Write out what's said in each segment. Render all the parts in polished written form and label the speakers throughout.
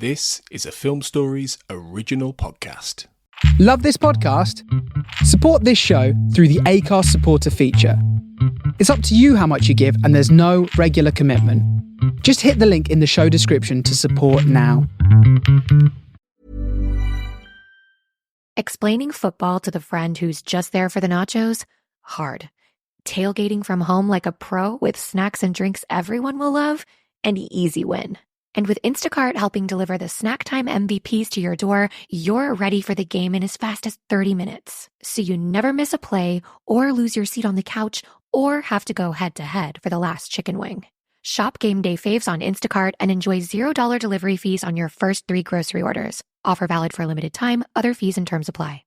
Speaker 1: This is a Film Stories original podcast.
Speaker 2: Love this podcast? Support this show through the Acast supporter feature. It's up to you how much you give, and there's no regular commitment. Just hit the link in the show description to support now.
Speaker 3: Explaining football to the friend who's just there for the nachos? Hard. Tailgating from home like a pro with snacks and drinks everyone will love? An easy win. And with Instacart helping deliver the snack time MVPs to your door, you're ready for the game in as fast as 30 minutes. So you never miss a play or lose your seat on the couch or have to go head-to-head for the last chicken wing. Shop game day faves on Instacart and enjoy $0 delivery fees on your first 3 grocery orders. Offer valid for a limited time. Other fees and terms apply.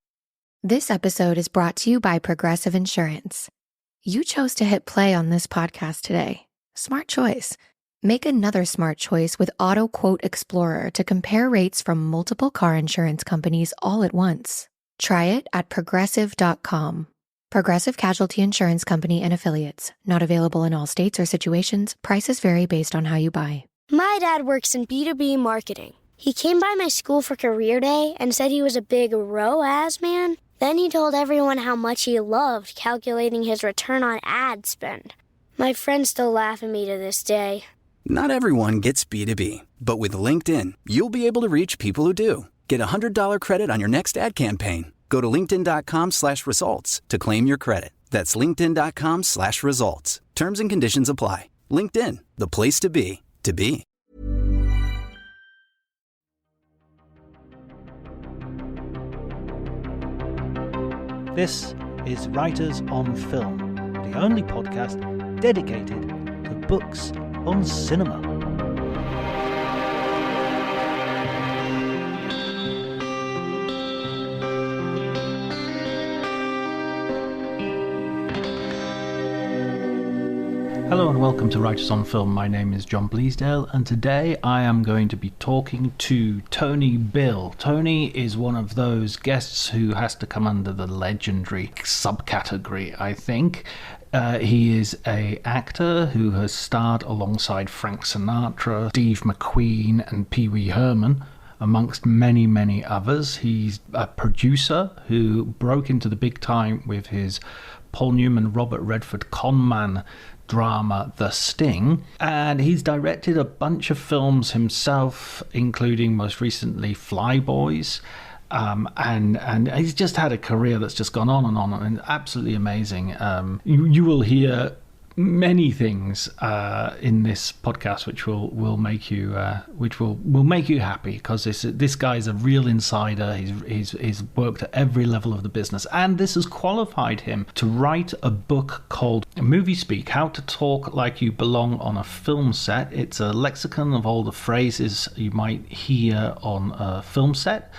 Speaker 3: This episode is brought to you by Progressive Insurance. You chose to hit play on this podcast today. Smart choice. Make another smart choice with Auto Quote Explorer to compare rates from multiple car insurance companies all at once. Try it at progressive.com. Progressive Casualty Insurance Company and Affiliates. Not available in all states or situations. Prices vary based on how you buy.
Speaker 4: My dad works in B2B marketing. He came by my school for career day and said he was a big ROAS man. Then he told everyone how much he loved calculating his return on ad spend. My friends still laugh at me to this day.
Speaker 5: Not everyone gets B2B, but with LinkedIn, you'll be able to reach people who do. Get a $100 credit on your next ad campaign. Go to linkedin.com/results to claim your credit. That's linkedin.com/results. Terms and conditions apply. LinkedIn, the place to be, to be.
Speaker 6: This is Writers on Film, the only podcast dedicated to books on cinema. Hello and welcome to Writers on Film. My name is John Bleasdale, and today I am going to be talking to Tony Bill. Tony is one of those guests who has to come under the legendary subcategory, I think. He is an actor who has starred alongside Frank Sinatra, Steve McQueen and Pee Wee Herman, amongst many, many others. He's a producer who broke into the big time with his Paul Newman, Robert Redford conman drama The Sting, and he's directed a bunch of films himself, including most recently Flyboys, and he's just had a career that's just gone on and absolutely amazing. You will hear many things in this podcast which will make you make you happy, because this guy's a real insider. He's worked at every level of the business, and this has qualified him to write a book called Movie Speak: How to Talk Like You Belong on a Film Set. It's a lexicon of all the phrases you might hear on a film set,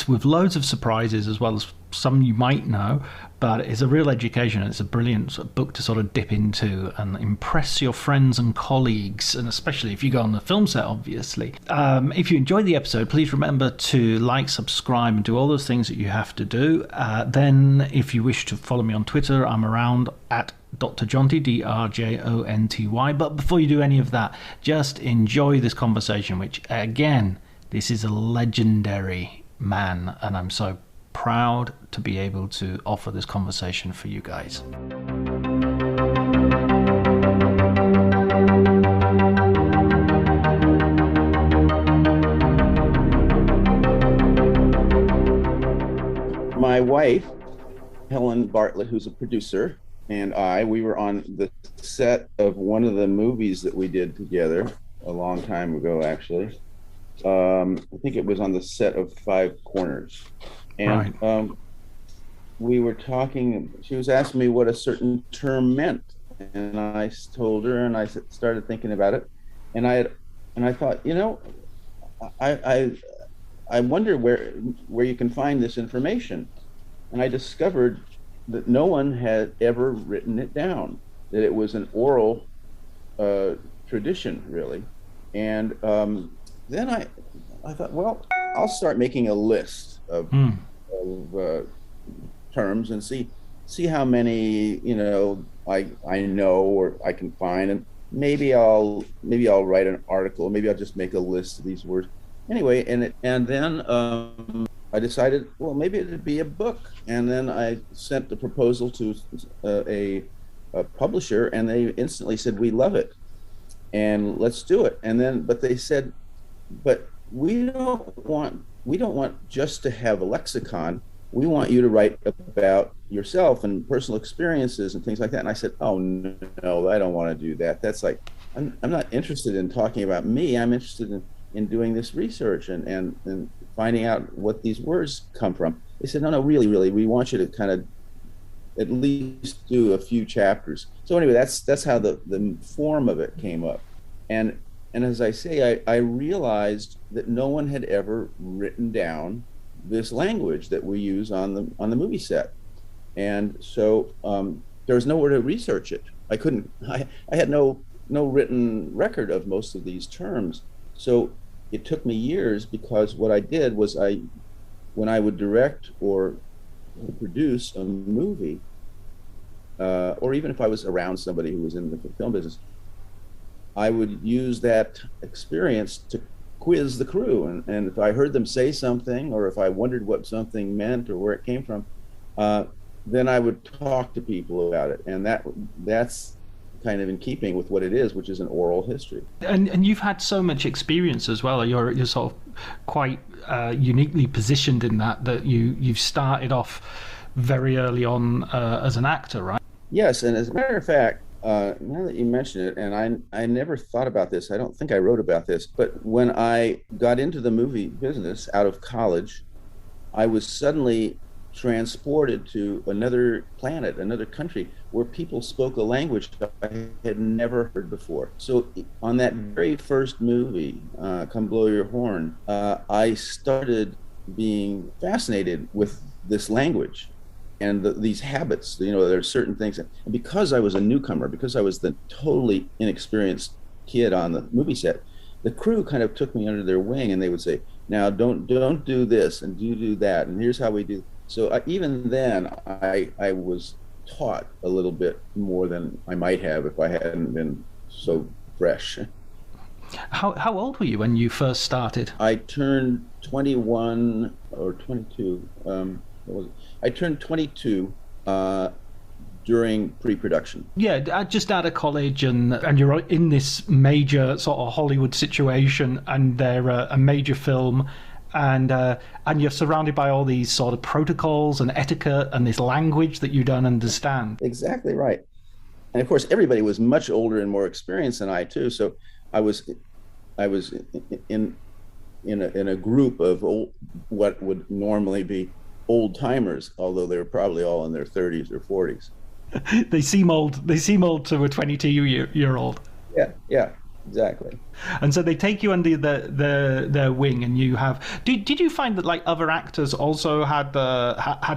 Speaker 6: with loads of surprises as well as some you might know, but it's a real education. It's a brilliant book to sort of dip into and impress your friends and colleagues, and especially if you go on the film set, obviously. If you enjoyed the episode, please remember to like, subscribe, and do all those things that you have to do. Then if you wish to follow me on Twitter, I'm around at Dr. Jonty, DRJONTY. But before you do any of that, just enjoy this conversation, which, again, this is a legendary man, and I'm so proud to be able to offer this conversation for you guys.
Speaker 7: My wife, Helen Bartlett, who's a producer, and we were on the set of one of the movies that we did together a long time ago, actually. I think it was on the set of Five Corners. And right. We were talking, she was asking me what a certain term meant, and I told her, and I started thinking about it, and I thought, I wonder where you can find this information, and I discovered that no one had ever written it down, that it was an oral tradition, really. And then I thought, well, I'll start making a list of terms and see how many I know or I can find, and maybe I'll write an article. Maybe I'll just make a list of these words. anyway, and then I decided, well, maybe it'd be a book. And then I sent the proposal to a publisher, and they instantly said, "We love it, and let's do it." And then, but they said, "But we don't want just to have a lexicon. We want you to write about yourself and personal experiences and things like that." And I said, "Oh no, I don't want to do that. That's like, I'm not interested in talking about me. I'm interested in doing this research and finding out what these words come from." They said, "No, really, really, we want you to kind of at least do a few chapters." So anyway, that's how the form of it came up. And as I say, I realized that no one had ever written down this language that we use on the movie set. And so there was nowhere to research it. I had no written record of most of these terms. So it took me years, because what I did was when I would direct or produce a movie, or even if I was around somebody who was in the film business, I would use that experience to quiz the crew. And if I heard them say something, or if I wondered what something meant or where it came from, then I would talk to people about it. And that's kind of in keeping with what it is, which is an oral history.
Speaker 6: And you've had so much experience as well. You're sort of quite uniquely positioned in that you've started off very early on as an actor, right?
Speaker 7: Yes, and as a matter of fact, now that you mention it, and I never thought about this, I don't think I wrote about this, but when I got into the movie business out of college, I was suddenly transported to another planet, another country, where people spoke a language I had never heard before. So on that very first movie, Come Blow Your Horn, I started being fascinated with this language and these habits. There are certain things, and because I was a newcomer, because I was the totally inexperienced kid on the movie set, the crew kind of took me under their wing, and they would say, "Now don't do this, and do that, and here's how we do." So even then, I was taught a little bit more than I might have if I hadn't been so fresh.
Speaker 6: How old were you when you first started?
Speaker 7: I turned 21 or 22. I turned 22 during pre-production.
Speaker 6: Yeah, just out of college, and you're in this major sort of Hollywood situation, and they're a major film, and you're surrounded by all these sort of protocols and etiquette and this language that you don't understand.
Speaker 7: Exactly right. And of course, everybody was much older and more experienced than I too. So I was in a group of what would normally be old timers, although they were probably all in their 30s or 40s.
Speaker 6: They seem old. They seem old to a 22-year-old.
Speaker 7: Yeah, exactly.
Speaker 6: And so they take you under their wing, and you have. Did you find that like other actors also had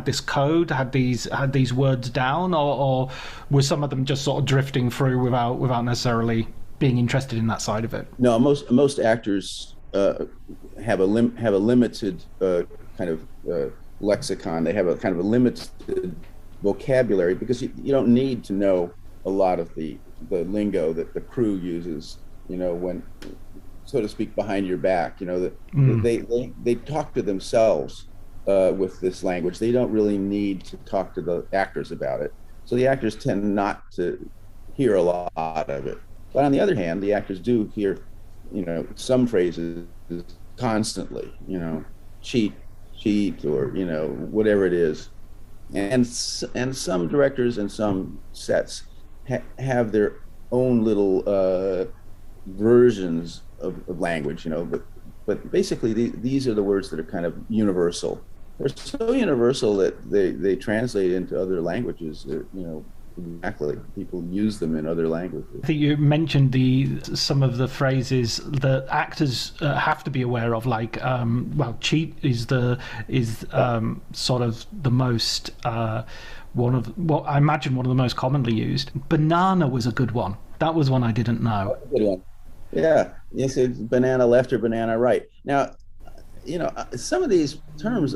Speaker 6: this code, had these words down, or were some of them just sort of drifting through without necessarily being interested in that side of it?
Speaker 7: No, most actors have a limited kind of lexicon. They have a kind of a limited vocabulary, because you don't need to know a lot of the lingo that the crew uses, when, so to speak, behind your back. They talk to themselves with this language. They don't really need to talk to the actors about it. So the actors tend not to hear a lot of it. But on the other hand, the actors do hear, some phrases constantly, cheat, or, whatever it is. And some directors and some sets have their own little versions of language, but basically these are the words that are kind of universal. They're so universal that they translate into other languages. Exactly, people use them in other languages.
Speaker 6: I think you mentioned some of the phrases that actors have to be aware of, like cheat is sort of the most I imagine one of the most commonly used. Banana was a good one. That was one I didn't know.
Speaker 7: Good one. Yeah, you said banana left or banana right. Now, some of these terms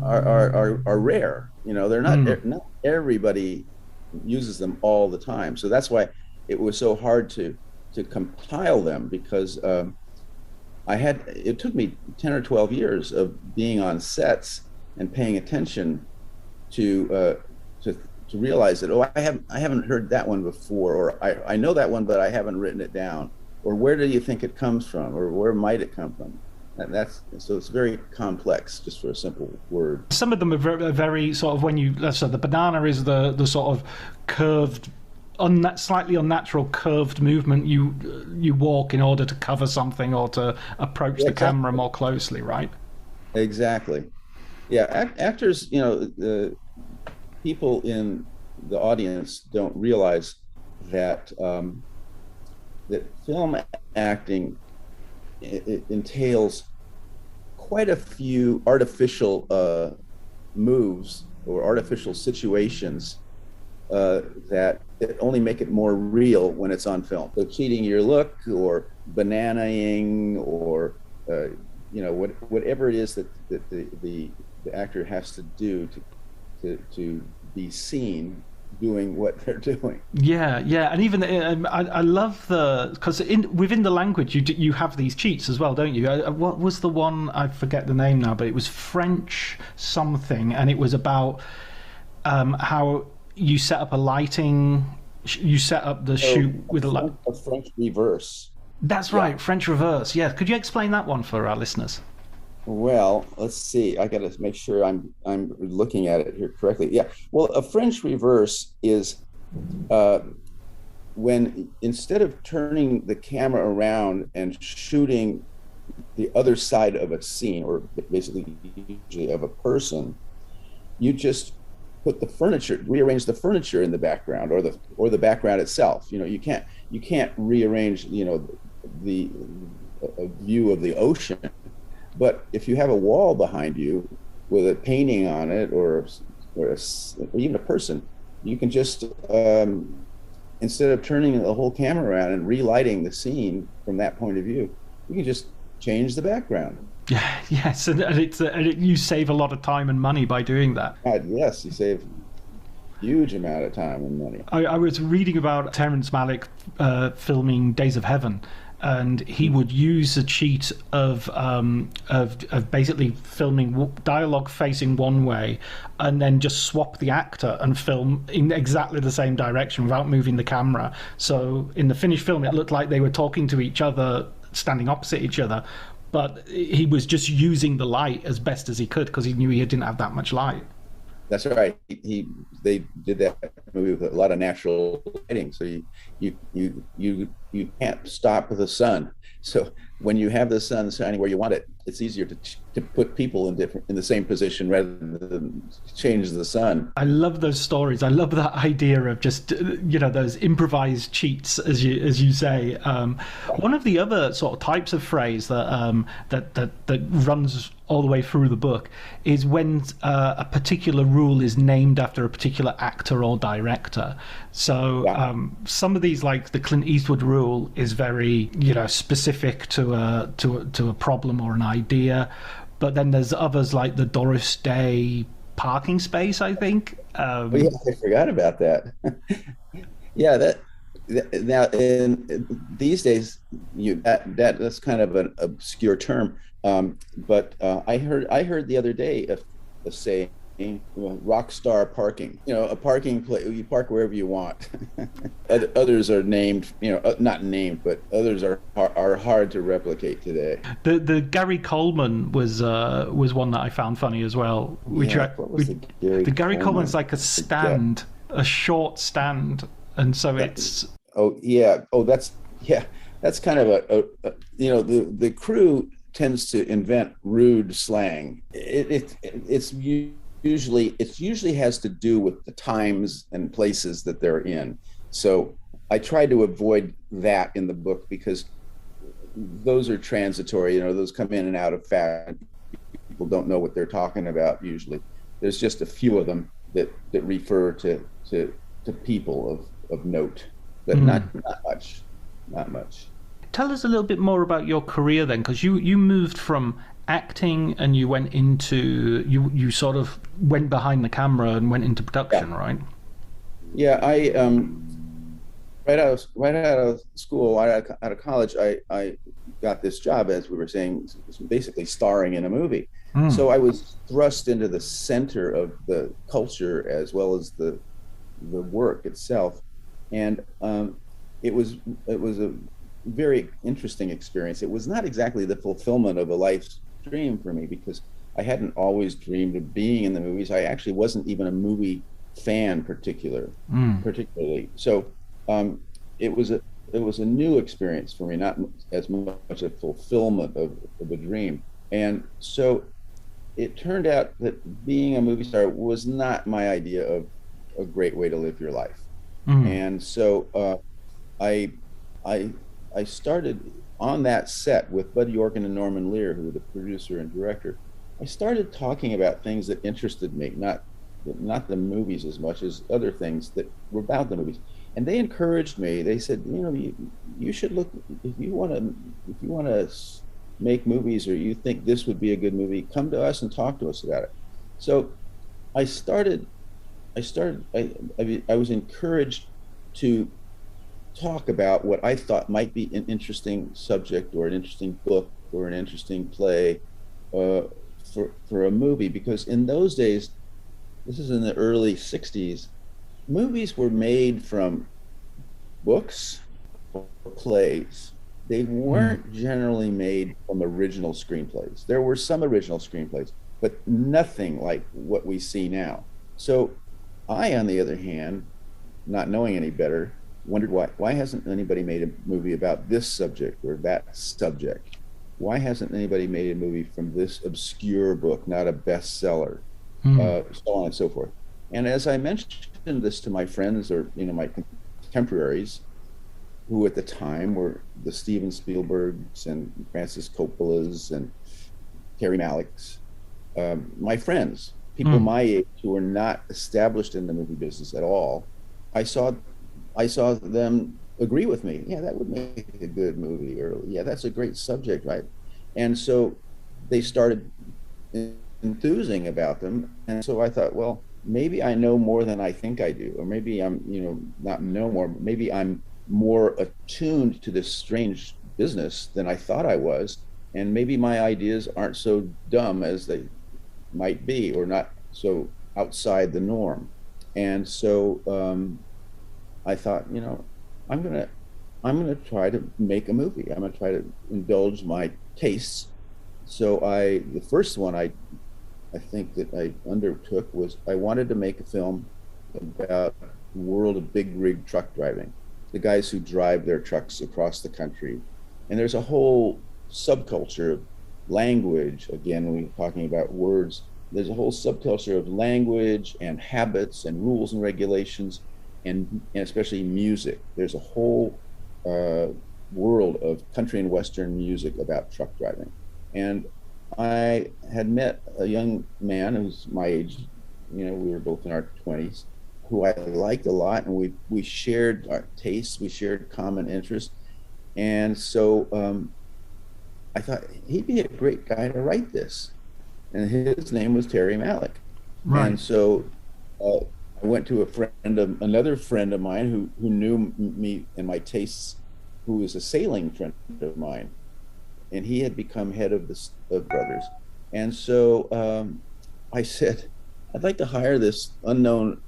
Speaker 7: are rare. They're not everybody uses them all the time. So that's why it was so hard to compile them, because it took me 10 or 12 years of being on sets and paying attention to realize that, I haven't heard that one before, or I know that one, but I haven't written it down, or where do you think it comes from, or where might it come from? And so it's very complex, just for a simple word.
Speaker 6: Some of them are very, very sort of, when you, so the banana is the sort of curved, slightly unnatural curved movement you walk in order to cover something or to approach the camera more closely, right?
Speaker 7: Exactly. Yeah, actors, the people in the audience don't realize that that film acting, it entails quite a few artificial moves or artificial situations that only make it more real when it's on film. So cheating your look, or bananaing, or whatever it is that the actor has to do to be seen doing what they're doing.
Speaker 6: Yeah, and even I love because within the language you have these cheats as well, don't you? What was the one? I forget the name now, but it was French something, and it was about how you set up a lighting. You set up the shoot with a
Speaker 7: French reverse.
Speaker 6: That's right, yeah. French reverse. Yeah, could you explain that one for our listeners?
Speaker 7: Well, let's see. I got to make sure I'm looking at it here correctly. Yeah. Well, a French reverse is when, instead of turning the camera around and shooting the other side of a scene, or basically usually of a person, you just put rearrange the furniture in the background, or the background itself. You can't rearrange the view of the ocean. But if you have a wall behind you with a painting on it, or even a person, you can just, instead of turning the whole camera around and relighting the scene from that point of view, you can just change the background.
Speaker 6: Yeah, yes, and you save a lot of time and money by doing that.
Speaker 7: Yes, you save a huge amount of time and money.
Speaker 6: I was reading about Terrence Malick filming Days of Heaven, and he would use a cheat of basically filming dialogue facing one way, and then just swap the actor and film in exactly the same direction without moving the camera. So in the finished film, it looked like they were talking to each other, standing opposite each other, but he was just using the light as best as he could because he knew he didn't have that much light.
Speaker 7: That's right. They did that movie with a lot of natural lighting, so you can't stop the sun. So when you have the sun shining where you want it, it's easier to put people in the same position rather than change the sun.
Speaker 6: I love those stories. I love that idea of just those improvised cheats, as you say. One of the other sort of types of phrase that runs all the way through the book is when a particular rule is named after a particular actor or director. So some of these, like the Clint Eastwood rule, is very specific to a problem or an idea, but then there's others like the Doris Day parking space, I think.
Speaker 7: I forgot about that. Yeah, now in these days, that's kind of an obscure term. But I heard the other day a saying, rock star parking. A parking place, you park wherever you want. Others are named, not named, but others are hard to replicate today.
Speaker 6: The Gary Coleman was one that I found funny as well. The Gary Coleman's like a stand, a short stand, and so it's.
Speaker 7: That's kind of the crew tends to invent rude slang. It usually has to do with the times and places that they're in. So I try to avoid that in the book because those are transitory. Those come in and out of fashion. People don't know what they're talking about usually. There's just a few of them that refer to people of note, but not much.
Speaker 6: Tell us a little bit more about your career then, because you moved from acting and you went into you sort of went behind the camera and went into production, right?
Speaker 7: Yeah, I right out of school, out of college, I got this job, as we were saying, basically starring in a movie. So I was thrust into the center of the culture as well as the work itself, and it was a very interesting experience. It was not exactly the fulfillment of a life's dream for me, because I hadn't always dreamed of being in the movies. I actually wasn't even a movie fan particularly. So it was a new experience for me, not as much a fulfillment of a dream. And so it turned out that being a movie star was not my idea of a great way to live your life. And so I started on that set with Bud Yorkin and Norman Lear, who were the producer and director. I started talking about things that interested me, not the movies as much as other things that were about the movies. And they encouraged me. They said, you should look, if you want to make movies, or you think this would be a good movie, come to us and talk to us about it. So I was encouraged to talk about what I thought might be an interesting subject or an interesting book or an interesting play for a movie, because in those days, this is in the early 60s, movies were made from books or plays. They weren't generally made from original screenplays. There were some original screenplays, but nothing like what we see now. So I, on the other hand, not knowing any better, wondered why hasn't anybody made a movie about this subject or that subject? Why hasn't anybody made a movie from this obscure book, not a bestseller, so on and so forth. And as I mentioned this to my friends, or my contemporaries, who at the time were the Steven Spielbergs and Francis Coppola's and Terry Malick's, my friends, people my age who were not established in the movie business at all, I saw them agree with me. Yeah, that would make a good movie, or yeah, that's a great subject, right? And so they started enthusing about them. And so I thought, well, maybe I know more than I think I do, or maybe I'm, not know more, maybe I'm more attuned to this strange business than I thought I was. And maybe my ideas aren't so dumb as they might be, or not so outside the norm. And so I thought, I'm gonna try to make a movie. I'm gonna try to indulge my tastes. So the first one I think that I undertook was I wanted to make a film about the world of big rig truck driving, the guys who drive their trucks across the country. And there's a whole subculture of language. Again, when we're talking about words, there's a whole subculture of language and habits and rules and regulations, and especially music. There's a whole world of country and Western music about truck driving. And I had met a young man who's my age, we were both in our 20s, who I liked a lot, and we shared our tastes, we shared common interests. And so I thought he'd be a great guy to write this. And his name was Terry Malick. Right. And so I went to another friend of mine who knew me and my tastes, who was a sailing friend of mine, and he had become head of the Brothers. And so I said, I'd like to hire this unknown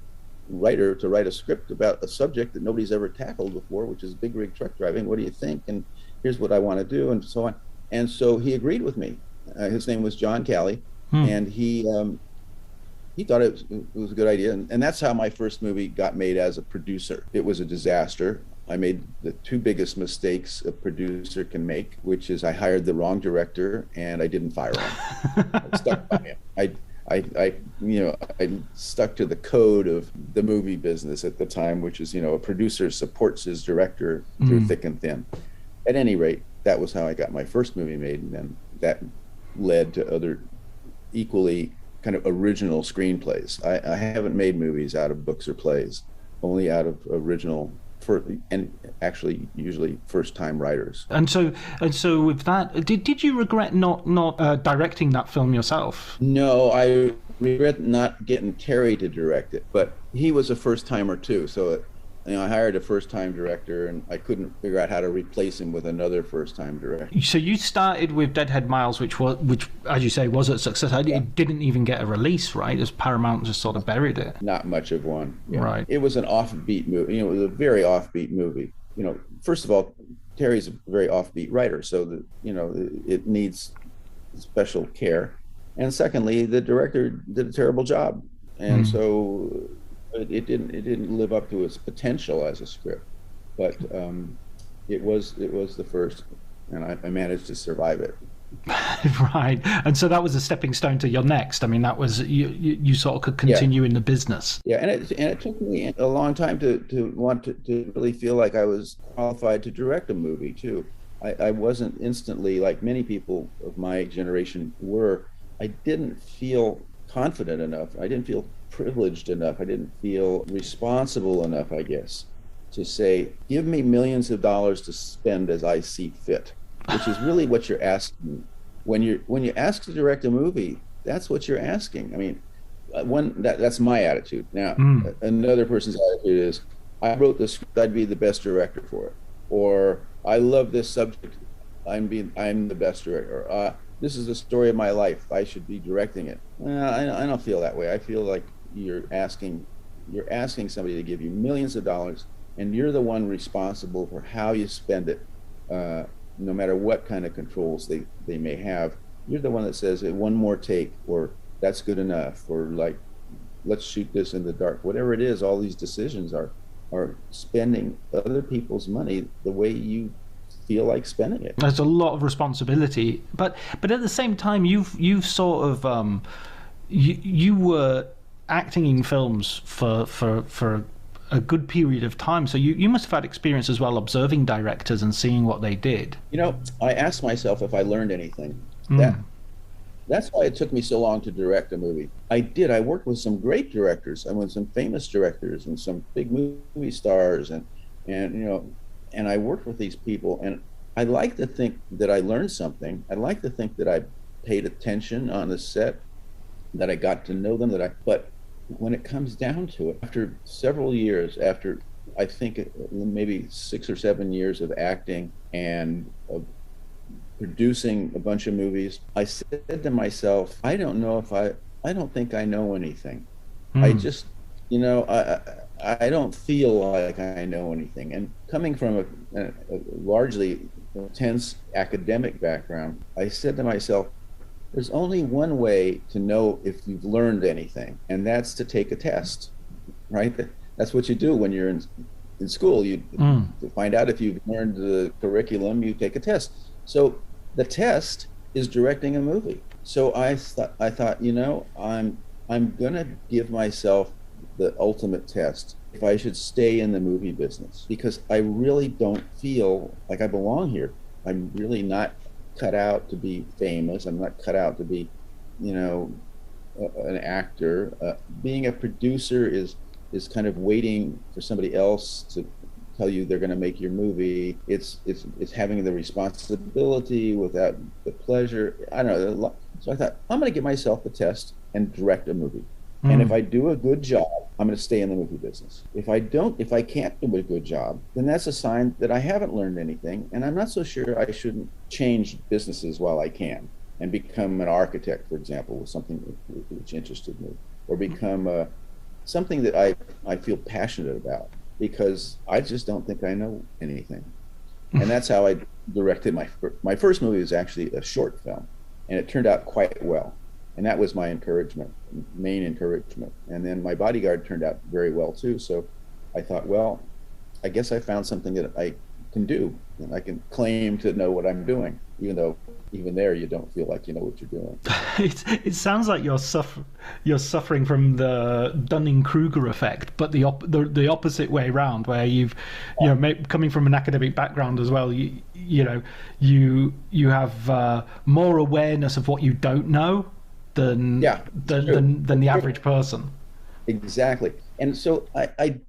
Speaker 7: writer to write a script about a subject that nobody's ever tackled before, which is big rig truck driving. What do you think? And here's what I want to do, and so on. And so he agreed with me. His name was John Calley, and he thought it was a good idea. And that's how my first movie got made as a producer. It was a disaster. I made the two biggest mistakes a producer can make, which is I hired the wrong director and I didn't fire him. I stuck by him. I stuck to the code of the movie business at the time, which is, a producer supports his director through thick and thin. At any rate, that was how I got my first movie made, and then that led to other equally kind of original screenplays. I haven't made movies out of books or plays, only out of original, and actually usually first-time writers.
Speaker 6: And so with that, did you regret not directing that film yourself?
Speaker 7: No, I regret not getting Terry to direct it, but he was a first-timer too. So I hired a first-time director, and I couldn't figure out how to replace him with another first-time director.
Speaker 6: So you started with Deadhead Miles, which, as you say, was a success. It didn't even get a release, right? As Paramount just sort of buried it.
Speaker 7: Not much of one. Yeah.
Speaker 6: Right.
Speaker 7: It was an offbeat movie. It was a very offbeat movie. First of all, Terry's a very offbeat writer, so that it needs special care. And secondly, the director did a terrible job, and so it didn't live up to its potential as a script. But it was the first, and I managed to survive it.
Speaker 6: Right. And so that was a stepping stone to your next. I mean, that was you sort of could continue in the business.
Speaker 7: Yeah, and it took me a long time to want to really feel like I was qualified to direct a movie too. I wasn't instantly, like many people of my generation were. I didn't feel confident enough. I didn't feel privileged enough. I didn't feel responsible enough, I guess, to say, give me millions of dollars to spend as I see fit, which is really what you're asking. When you ask to direct a movie, that's what you're asking. I mean, that's my attitude. Now, another person's attitude is, I wrote this script, I'd be the best director for it. Or, I love this subject, I'm the best director. Or, this is the story of my life, I should be directing it. I don't feel that way. I feel like you're asking somebody to give you millions of dollars, and you're the one responsible for how you spend it, no matter what kind of controls they may have. You're the one that says, one more take, or that's good enough, or like, let's shoot this in the dark. Whatever it is, all these decisions are spending other people's money the way you feel like spending it.
Speaker 6: There's a lot of responsibility, but at the same time, you've sort of you were acting in films for a good period of time, so you must have had experience as well observing directors and seeing what they did.
Speaker 7: I asked myself if I learned anything. That's why it took me so long to direct a movie. I worked with some great directors, and with some famous directors and some big movie stars, and I worked with these people, and I like to think that I learned something. I like to think that I paid attention on the set, that I got to know them, but when it comes down to it, after several years, after I think maybe 6 or 7 years of acting and of producing a bunch of movies, I said to myself, I don't think I know anything. I just, I don't feel like I know anything. And coming from a largely intense academic background, I said to myself, there's only one way to know if you've learned anything, and that's to take a test, right? That's what you do when you're in school. To find out if you've learned the curriculum, you take a test. So the test is directing a movie. So I thought, I'm gonna give myself the ultimate test if I should stay in the movie business, because I really don't feel like I belong here. I'm really not cut out to be famous. I'm not cut out to be, an actor. Being a producer is kind of waiting for somebody else to tell you they're going to make your movie. It's having the responsibility without the pleasure. I don't know. So I thought, I'm going to give myself the test and direct a movie. And if I do a good job, I'm going to stay in the movie business. If I can't do a good job, then that's a sign that I haven't learned anything. And I'm not so sure I shouldn't change businesses while I can and become an architect, for example, with something which interested me, or become something that I feel passionate about, because I just don't think I know anything. And that's how I directed my first movie. Was actually a short film, and it turned out quite well. And that was my main encouragement. And then My Bodyguard turned out very well too. So I thought, well, I guess I found something that I can do, and I can claim to know what I'm doing, even though even there you don't feel like you know what you're doing.
Speaker 6: It sounds like you're suffering from the Dunning-Kruger effect, but the opposite way around, where coming from an academic background as well, you have more awareness of what you don't know than the average person.
Speaker 7: Exactly. And so I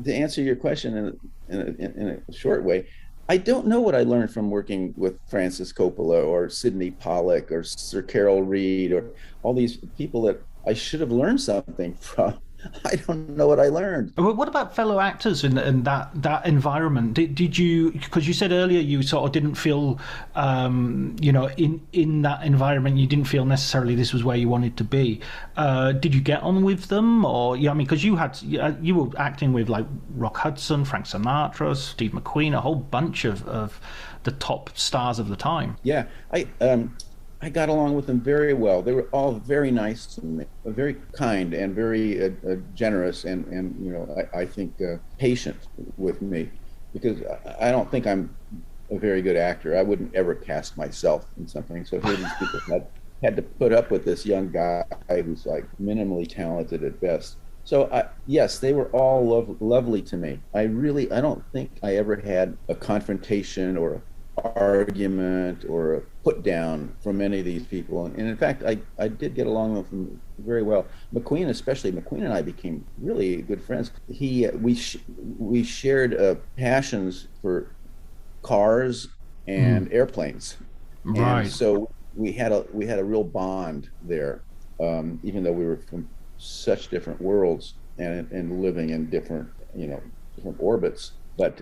Speaker 7: to answer your question in a short way, I don't know what I learned from working with Francis Coppola or Sidney Pollack or Sir Carol Reed or all these people that I should have learned something from. I don't know what I learned.
Speaker 6: Well, what about fellow actors in that environment? Did you, because you said earlier you sort of didn't feel, in that environment you didn't feel necessarily this was where you wanted to be. Did you get on with them, or because you were acting with like Rock Hudson, Frank Sinatra, Steve McQueen, a whole bunch of the top stars of the time.
Speaker 7: Yeah, I got along with them very well. They were all very nice to me, very kind and very generous, and I think patient with me, because I don't think I'm a very good actor. I wouldn't ever cast myself in something. So here these people had to put up with this young guy who's like minimally talented at best. So yes, they were all lovely to me. I don't think I ever had a confrontation or a argument or a put down from any of these people, and in fact I did get along with them very well. McQueen and I became really good friends. We shared passions for cars and airplanes,
Speaker 6: right?
Speaker 7: And so we had a real bond there, even though we were from such different worlds and living in different orbits. But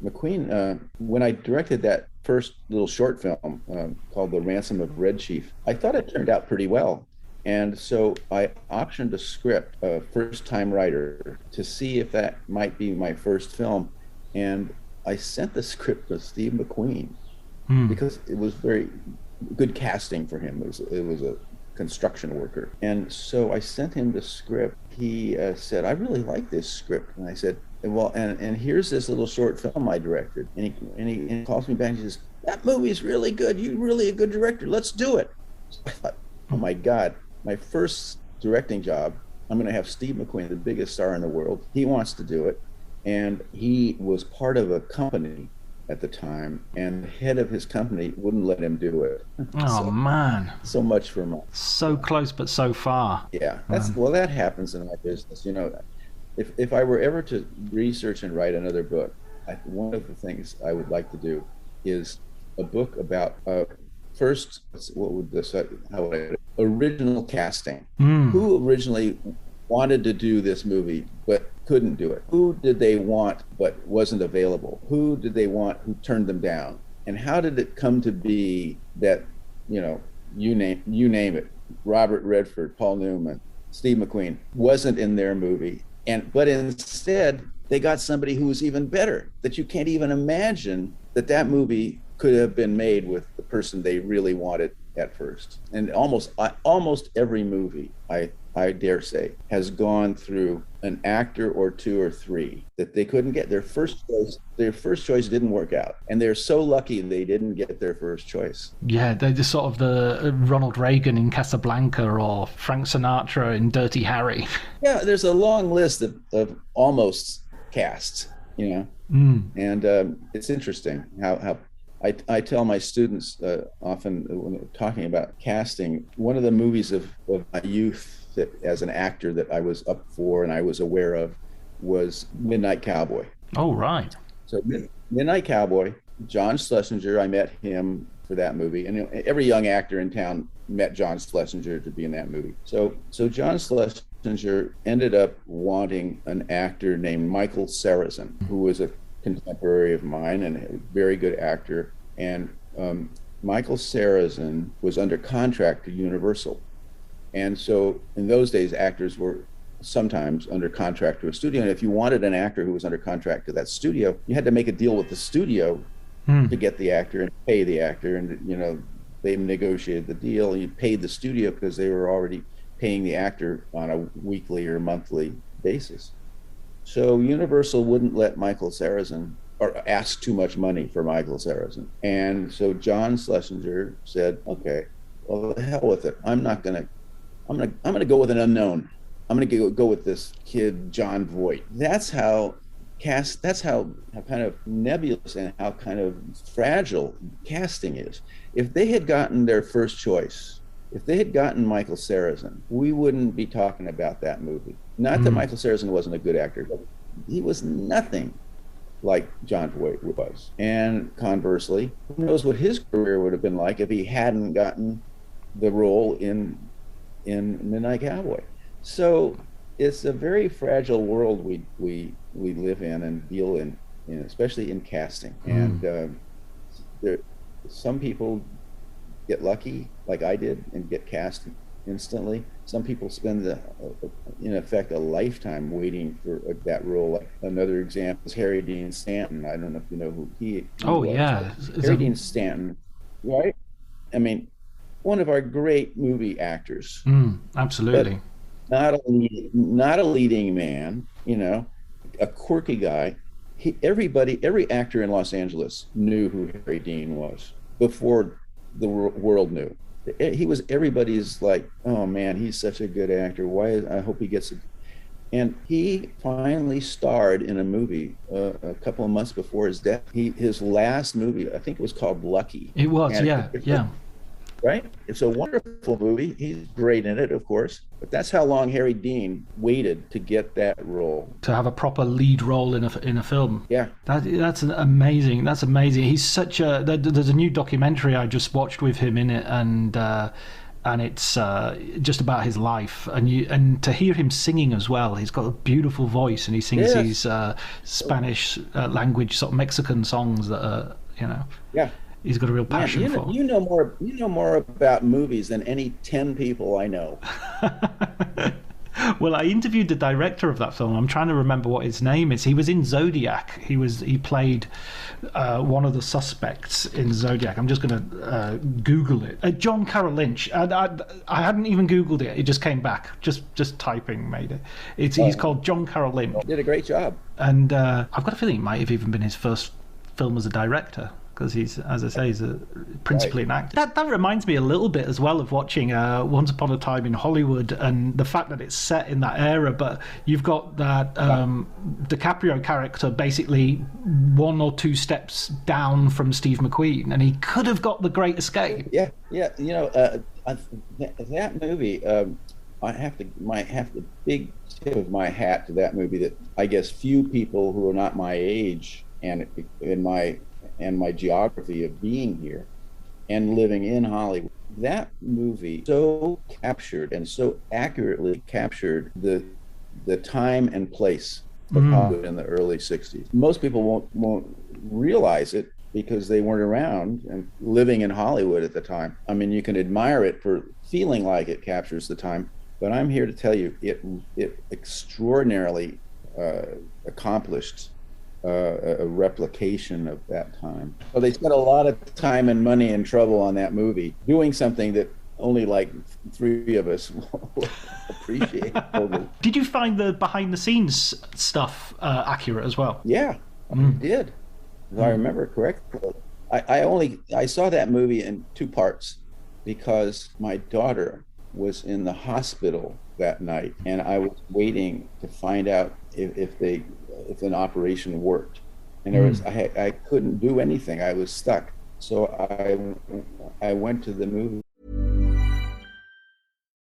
Speaker 7: McQueen, when I directed that first little short film called The Ransom of Red Chief, I thought it turned out pretty well. And so I optioned a script, a first-time writer, to see if that might be my first film. And I sent the script to Steve McQueen because it was very good casting for him. It was a construction worker. And so I sent him the script. He said, I really like this script. And I said, well, and here's this little short film I directed. And he calls me back and he says, that movie's really good. You're really a good director. Let's do it. So I thought, oh my God, my first directing job, I'm going to have Steve McQueen, the biggest star in the world. He wants to do it. And he was part of a company at the time, and the head of his company wouldn't let him do it.
Speaker 6: Oh, man.
Speaker 7: So much for him.
Speaker 6: So close, but so far.
Speaker 7: Yeah, that happens in my business. If I were ever to research and write another book, one of the things I would like to do is a book about original casting. Who originally wanted to do this movie but couldn't do it? Who did they want but wasn't available? Who did they want who turned them down? And how did it come to be that, you name it, Robert Redford, Paul Newman, Steve McQueen wasn't in their movie, but instead they got somebody who was even better, that you can't even imagine that movie could have been made with the person they really wanted at first. And almost every movie, I dare say, has gone through an actor or two or three that they couldn't get. Their first choice didn't work out, and they're so lucky they didn't get their first choice.
Speaker 6: Yeah, they're just sort of the Ronald Reagan in Casablanca or Frank Sinatra in Dirty Harry.
Speaker 7: Yeah, there's a long list of almost casts, and it's interesting how I tell my students often when they're talking about casting, one of the movies of my youth that as an actor that I was up for and I was aware of was Midnight Cowboy.
Speaker 6: Oh, right.
Speaker 7: So Midnight Cowboy, John Schlesinger, I met him for that movie. And every young actor in town met John Schlesinger to be in that movie. So John Schlesinger ended up wanting an actor named Michael Sarrazin, who was a contemporary of mine and a very good actor. And Michael Sarrazin was under contract to Universal. And so in those days, actors were sometimes under contract to a studio. And if you wanted an actor who was under contract to that studio, you had to make a deal with the studio to get the actor and pay the actor. And, they negotiated the deal. You paid the studio because they were already paying the actor on a weekly or monthly basis. So Universal wouldn't let Michael Sarrazin or ask too much money for Michael Sarrazin. And so John Schlesinger said, okay, well, the hell with it. I'm going to go with an unknown. I'm going to go with this kid, John Voight. That's how kind of nebulous and how kind of fragile casting is. If they had gotten their first choice, if they had gotten Michael Sarrazin, we wouldn't be talking about that movie. Not that Michael Sarrazin wasn't a good actor, but he was nothing like John Voight was. And conversely, who knows what his career would have been like if he hadn't gotten the role in Midnight Cowboy. So it's a very fragile world we live in and deal in especially in casting. And there, some people get lucky, like I did, and get cast instantly. Some people spend in effect a lifetime waiting for that role. Like another example is Harry Dean Stanton. I don't know if you know who he was.
Speaker 6: Yeah,
Speaker 7: Harry Dean Stanton, right? I mean, one of our great movie actors.
Speaker 6: Absolutely.
Speaker 7: Not a leading man, a quirky guy. Every actor in Los Angeles knew who Harry Dean was before the world knew. He was everybody's like, oh man, he's such a good actor. I hope he gets it. And he finally starred in a movie a couple of months before his death. His last movie, I think it was called Lucky.
Speaker 6: It was, yeah.
Speaker 7: Right? It's a wonderful movie. He's great in it, of course. But that's how long Harry Dean waited to get that role.
Speaker 6: To have a proper lead role in a film.
Speaker 7: Yeah.
Speaker 6: That's amazing. That's amazing. He's such a... There's a new documentary I just watched with him in it, and it's just about his life. And to hear him singing as well, he's got a beautiful voice, and he sings these Spanish language, sort of Mexican songs that are,
Speaker 7: Yeah.
Speaker 6: He's got a real passion for.
Speaker 7: You know more about movies than any 10 people I know.
Speaker 6: Well, I interviewed the director of that film. I'm trying to remember what his name is. He was in Zodiac. He played one of the suspects in Zodiac. I'm just going to Google it. John Carroll Lynch. I hadn't even Googled it. It just came back. Just typing made it. He's called John Carroll Lynch.
Speaker 7: Did a great job.
Speaker 6: And I've got a feeling it might have even been his first film as a director, because he's, as I say, he's principally an actor. That reminds me a little bit as well of watching Once Upon a Time in Hollywood, and the fact that it's set in that era, but you've got that DiCaprio character basically one or two steps down from Steve McQueen, and he could have got the Great Escape.
Speaker 7: Yeah. That movie, I have the big tip of my hat to that movie that I guess few people who are not my age and in my geography of being here and living in Hollywood. That movie so captured and so accurately captured the time and place of Hollywood in the early 60s. Most people won't realize it because they weren't around and living in Hollywood at the time. I mean, you can admire it for feeling like it captures the time, but I'm here to tell you it extraordinarily accomplished a replication of that time. So they spent a lot of time and money and trouble on that movie, doing something that only like three of us will appreciate.
Speaker 6: Did you find the behind the scenes stuff accurate as well?
Speaker 7: Yeah, I did. If I remember correctly. I saw that movie in two parts because my daughter was in the hospital that night, and I was waiting to find out if an operation worked, and I couldn't do anything. I was stuck, so I went to the movie.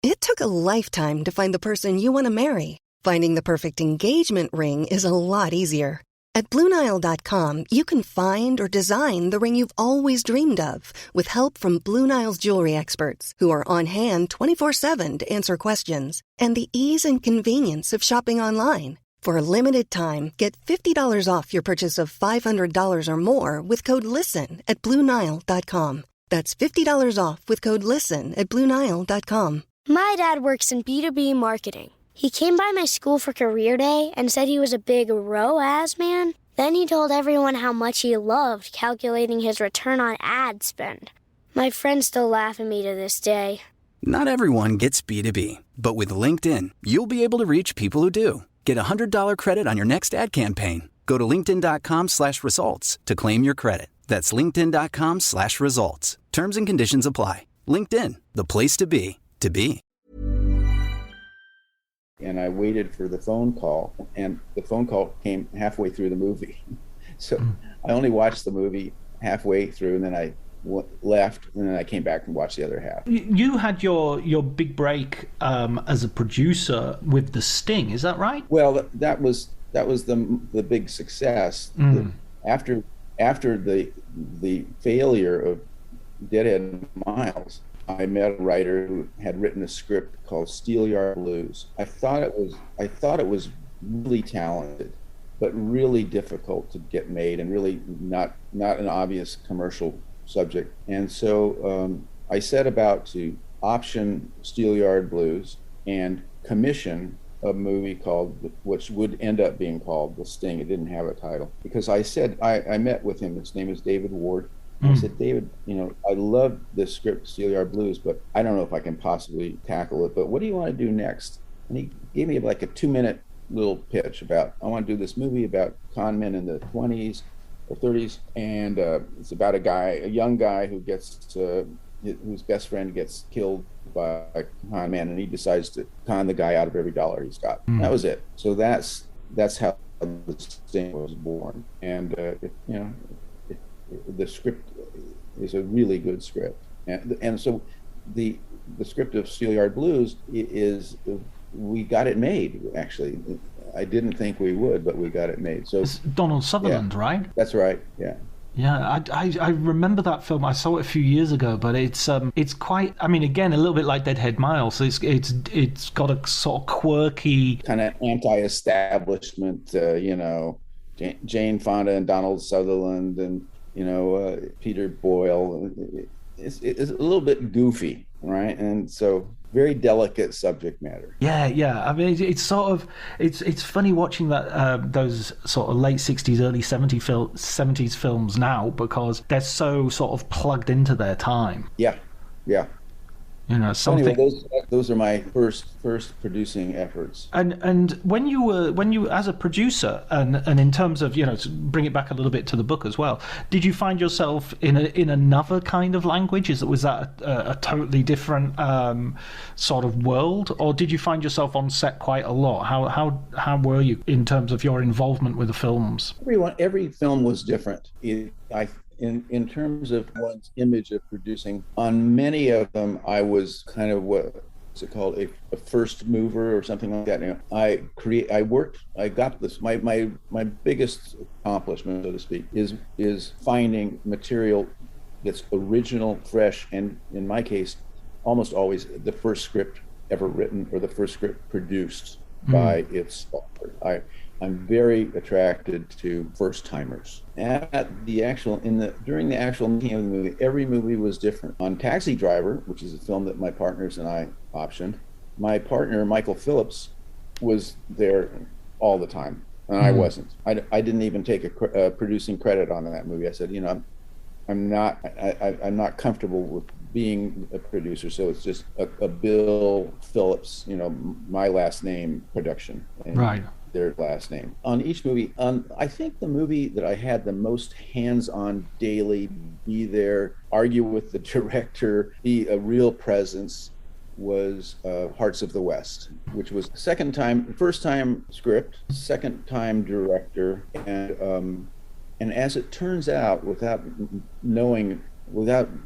Speaker 8: It took a lifetime to find the person you want to marry. Finding the perfect engagement ring is a lot easier. At BlueNile.com, you can find or design the ring you've always dreamed of, with help from Blue Nile's jewelry experts, who are on hand 24/7 to answer questions, and the ease and convenience of shopping online. For a limited time, get $50 off your purchase of $500 or more with code LISTEN at BlueNile.com. That's $50 off with code LISTEN at BlueNile.com.
Speaker 4: My dad works in B2B marketing. He came by my school for career day and said he was a big ROAS man. Then he told everyone how much he loved calculating his return on ad spend. My friends still laugh at me to this day.
Speaker 5: Not everyone gets B2B, but with LinkedIn, you'll be able to reach people who do. Get a $100 credit on your next ad campaign. Go to linkedin.com/results to claim your credit. That's linkedin.com/results. Terms and conditions apply. LinkedIn, the place to be, to be.
Speaker 7: And I waited for the phone call, and the phone call came halfway through the movie. So I only watched the movie halfway through, and then I left, and then I came back and watched the other half.
Speaker 6: You had your big break as a producer with The Sting, is that right?
Speaker 7: Well, that was the big success. After the failure of Deadhead Miles, I met a writer who had written a script called Steelyard Blues. I thought it was really talented, but really difficult to get made, and really not an obvious commercial subject. And so I set about to option Steelyard Blues and commission a movie called, which would end up being called The Sting. It didn't have a title, because I met with him. His name is David Ward. I said, David, I love this script, Steelyard Blues, but I don't know if I can possibly tackle it. But what do you want to do next? And he gave me like a 2-minute little pitch about, I want to do this movie about con men in the 20s or 30s, and it's about a young guy who whose best friend gets killed by a con man, and he decides to con the guy out of every dollar he's got. That was it. So that's how The Sting was born, and the script is a really good script, and so the script of Steelyard Blues we got it made. Actually, I didn't think we would, but we got it made. So
Speaker 6: it's Donald Sutherland,
Speaker 7: yeah,
Speaker 6: right?
Speaker 7: That's right. Yeah.
Speaker 6: Yeah, I remember that film. I saw it a few years ago, but it's quite. I mean, again, a little bit like Deadhead Miles. It's got a sort of quirky
Speaker 7: kind of anti-establishment. Jane Fonda and Donald Sutherland and Peter Boyle. It's a little bit goofy, right? And so very delicate subject matter.
Speaker 6: Yeah. I mean, it's sort of it's funny watching that those sort of late '60s, early '70s films now, because they're so sort of plugged into their time.
Speaker 7: Yeah.
Speaker 6: Something.
Speaker 7: Anyway, those are my first producing efforts.
Speaker 6: And when you as a producer, and in terms of to bring it back a little bit to the book as well, did you find yourself in another kind of language? Was that a totally different sort of world, or did you find yourself on set quite a lot? How were you in terms of your involvement with the films?
Speaker 7: Every film was different. In terms of one's image of producing, on many of them, I was kind of what's it called, a first mover or something like that. I got this. My biggest accomplishment, so to speak, is finding material that's original, fresh, and in my case, almost always the first script ever written or the first script produced by its author. I'm very attracted to first timers. During the actual making of the movie, every movie was different. On Taxi Driver, which is a film that my partners and I optioned, my partner Michael Phillips was there all the time, and I wasn't. I didn't even take a producing credit on that movie. I said, I'm not comfortable with being a producer, so it's just a Bill Phillips, my last name production.
Speaker 6: Right.
Speaker 7: Their last name on each movie. I think the movie that I had the most hands-on daily, be there, argue with the director, be a real presence, was Hearts of the West, which was first time script, second time director, and as it turns out, without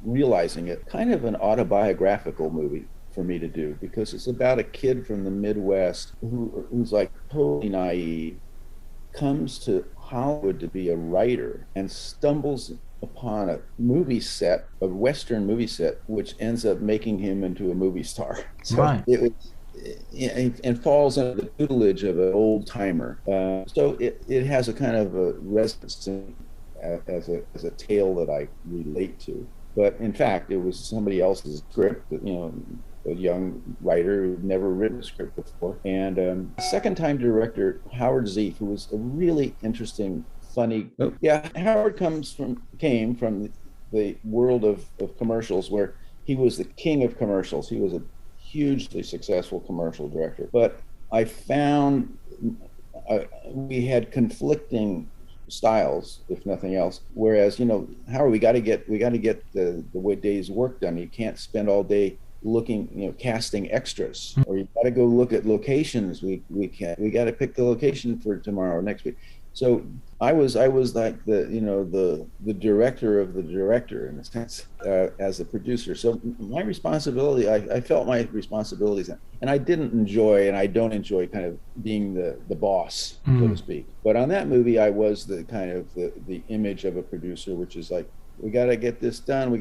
Speaker 7: realizing it, kind of an autobiographical movie for me to do, because it's about a kid from the Midwest who's like totally naive, comes to Hollywood to be a writer, and stumbles upon a Western movie set, which ends up making him into a movie star. So
Speaker 6: right.
Speaker 7: And falls under the tutelage of an old timer. So it has a kind of a resonance as a tale that I relate to. But in fact, it was somebody else's script that, a young writer who'd never written a script before. And second-time director, Howard Zeef, who was a really interesting, funny... Howard came from the world of commercials, where he was the king of commercials. He was a hugely successful commercial director. But I found we had conflicting styles, if nothing else. Whereas, Howard, we got to get the way day's work done. You can't spend all day looking, casting extras, or you got to go look at locations. We got to pick the location for tomorrow, next week. So I was like the director of the director, in a sense, as a producer. So my responsibility, I felt my responsibilities, and I didn't enjoy, and I don't enjoy kind of being the boss, so to speak. But on that movie, I was the kind of the image of a producer, which is like we got to get this done. We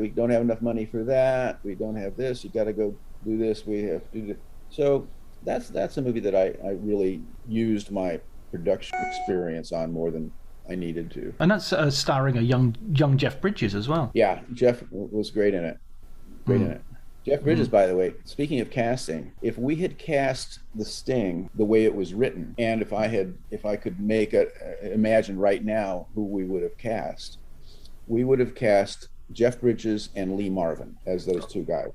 Speaker 7: don't have enough money for that. We don't have this. You got to go do this. We have to do this. So that's a movie that I really used my production experience on more than I needed to.
Speaker 6: And that's starring a young Jeff Bridges as well.
Speaker 7: Yeah, Jeff was great in it. In it. Jeff Bridges, by the way, speaking of casting, if we had cast The Sting the way it was written, and if I could imagine right now who we would have cast, we would have cast Jeff Bridges and Lee Marvin as those two guys.